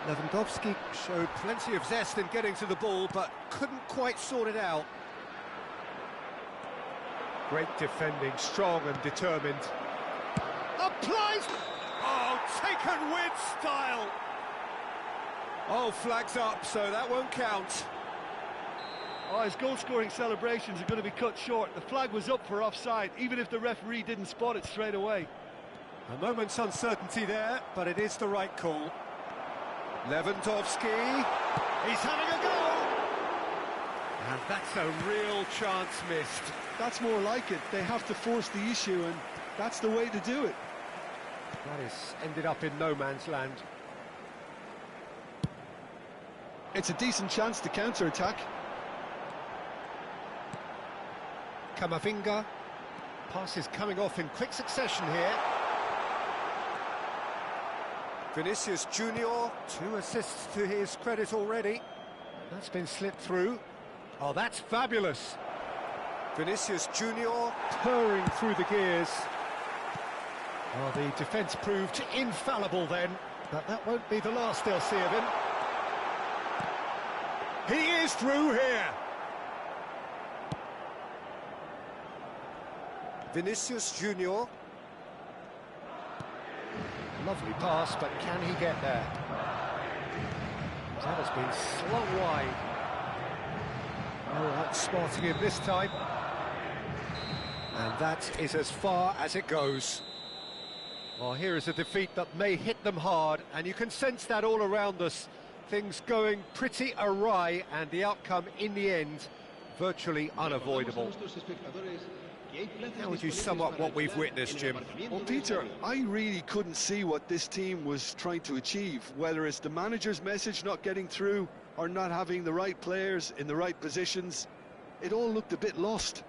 Lewandowski showed plenty of zest in getting to the ball, but couldn't quite sort it out. Great defending, strong and determined. Applies! Oh, taken with style! Oh, flags up, so that won't count. Oh, his goal-scoring celebrations are going to be cut short. The flag was up for offside, even if the referee didn't spot it straight away. A moment's uncertainty there, but it is the right call. Lewandowski, he's having a go! And that's a real chance missed. That's more like it. They have to force the issue, and that's the way to do it. That is ended up in no man's land. It's a decent chance to counter-attack. Camavinga. Passes coming off in quick succession here. Vinicius Junior, 2 assists to his credit already. That's been slipped through. Oh, that's fabulous. Vinicius Junior purring through the gears. Well, the defence proved infallible then, but that won't be the last they'll see of him. He is through here. Vinicius Junior. Lovely pass, but can he get there? That has been slung wide. Oh, that's spotting him this time. And that is as far as it goes. Well, here is a defeat that may hit them hard, and you can sense that all around us. Things going pretty awry, and the outcome in the end virtually unavoidable. How would you sum up what we've witnessed, Jim? Well, Peter, I really couldn't see what this team was trying to achieve, whether it's the manager's message not getting through or not having the right players in the right positions. It all looked a bit lost.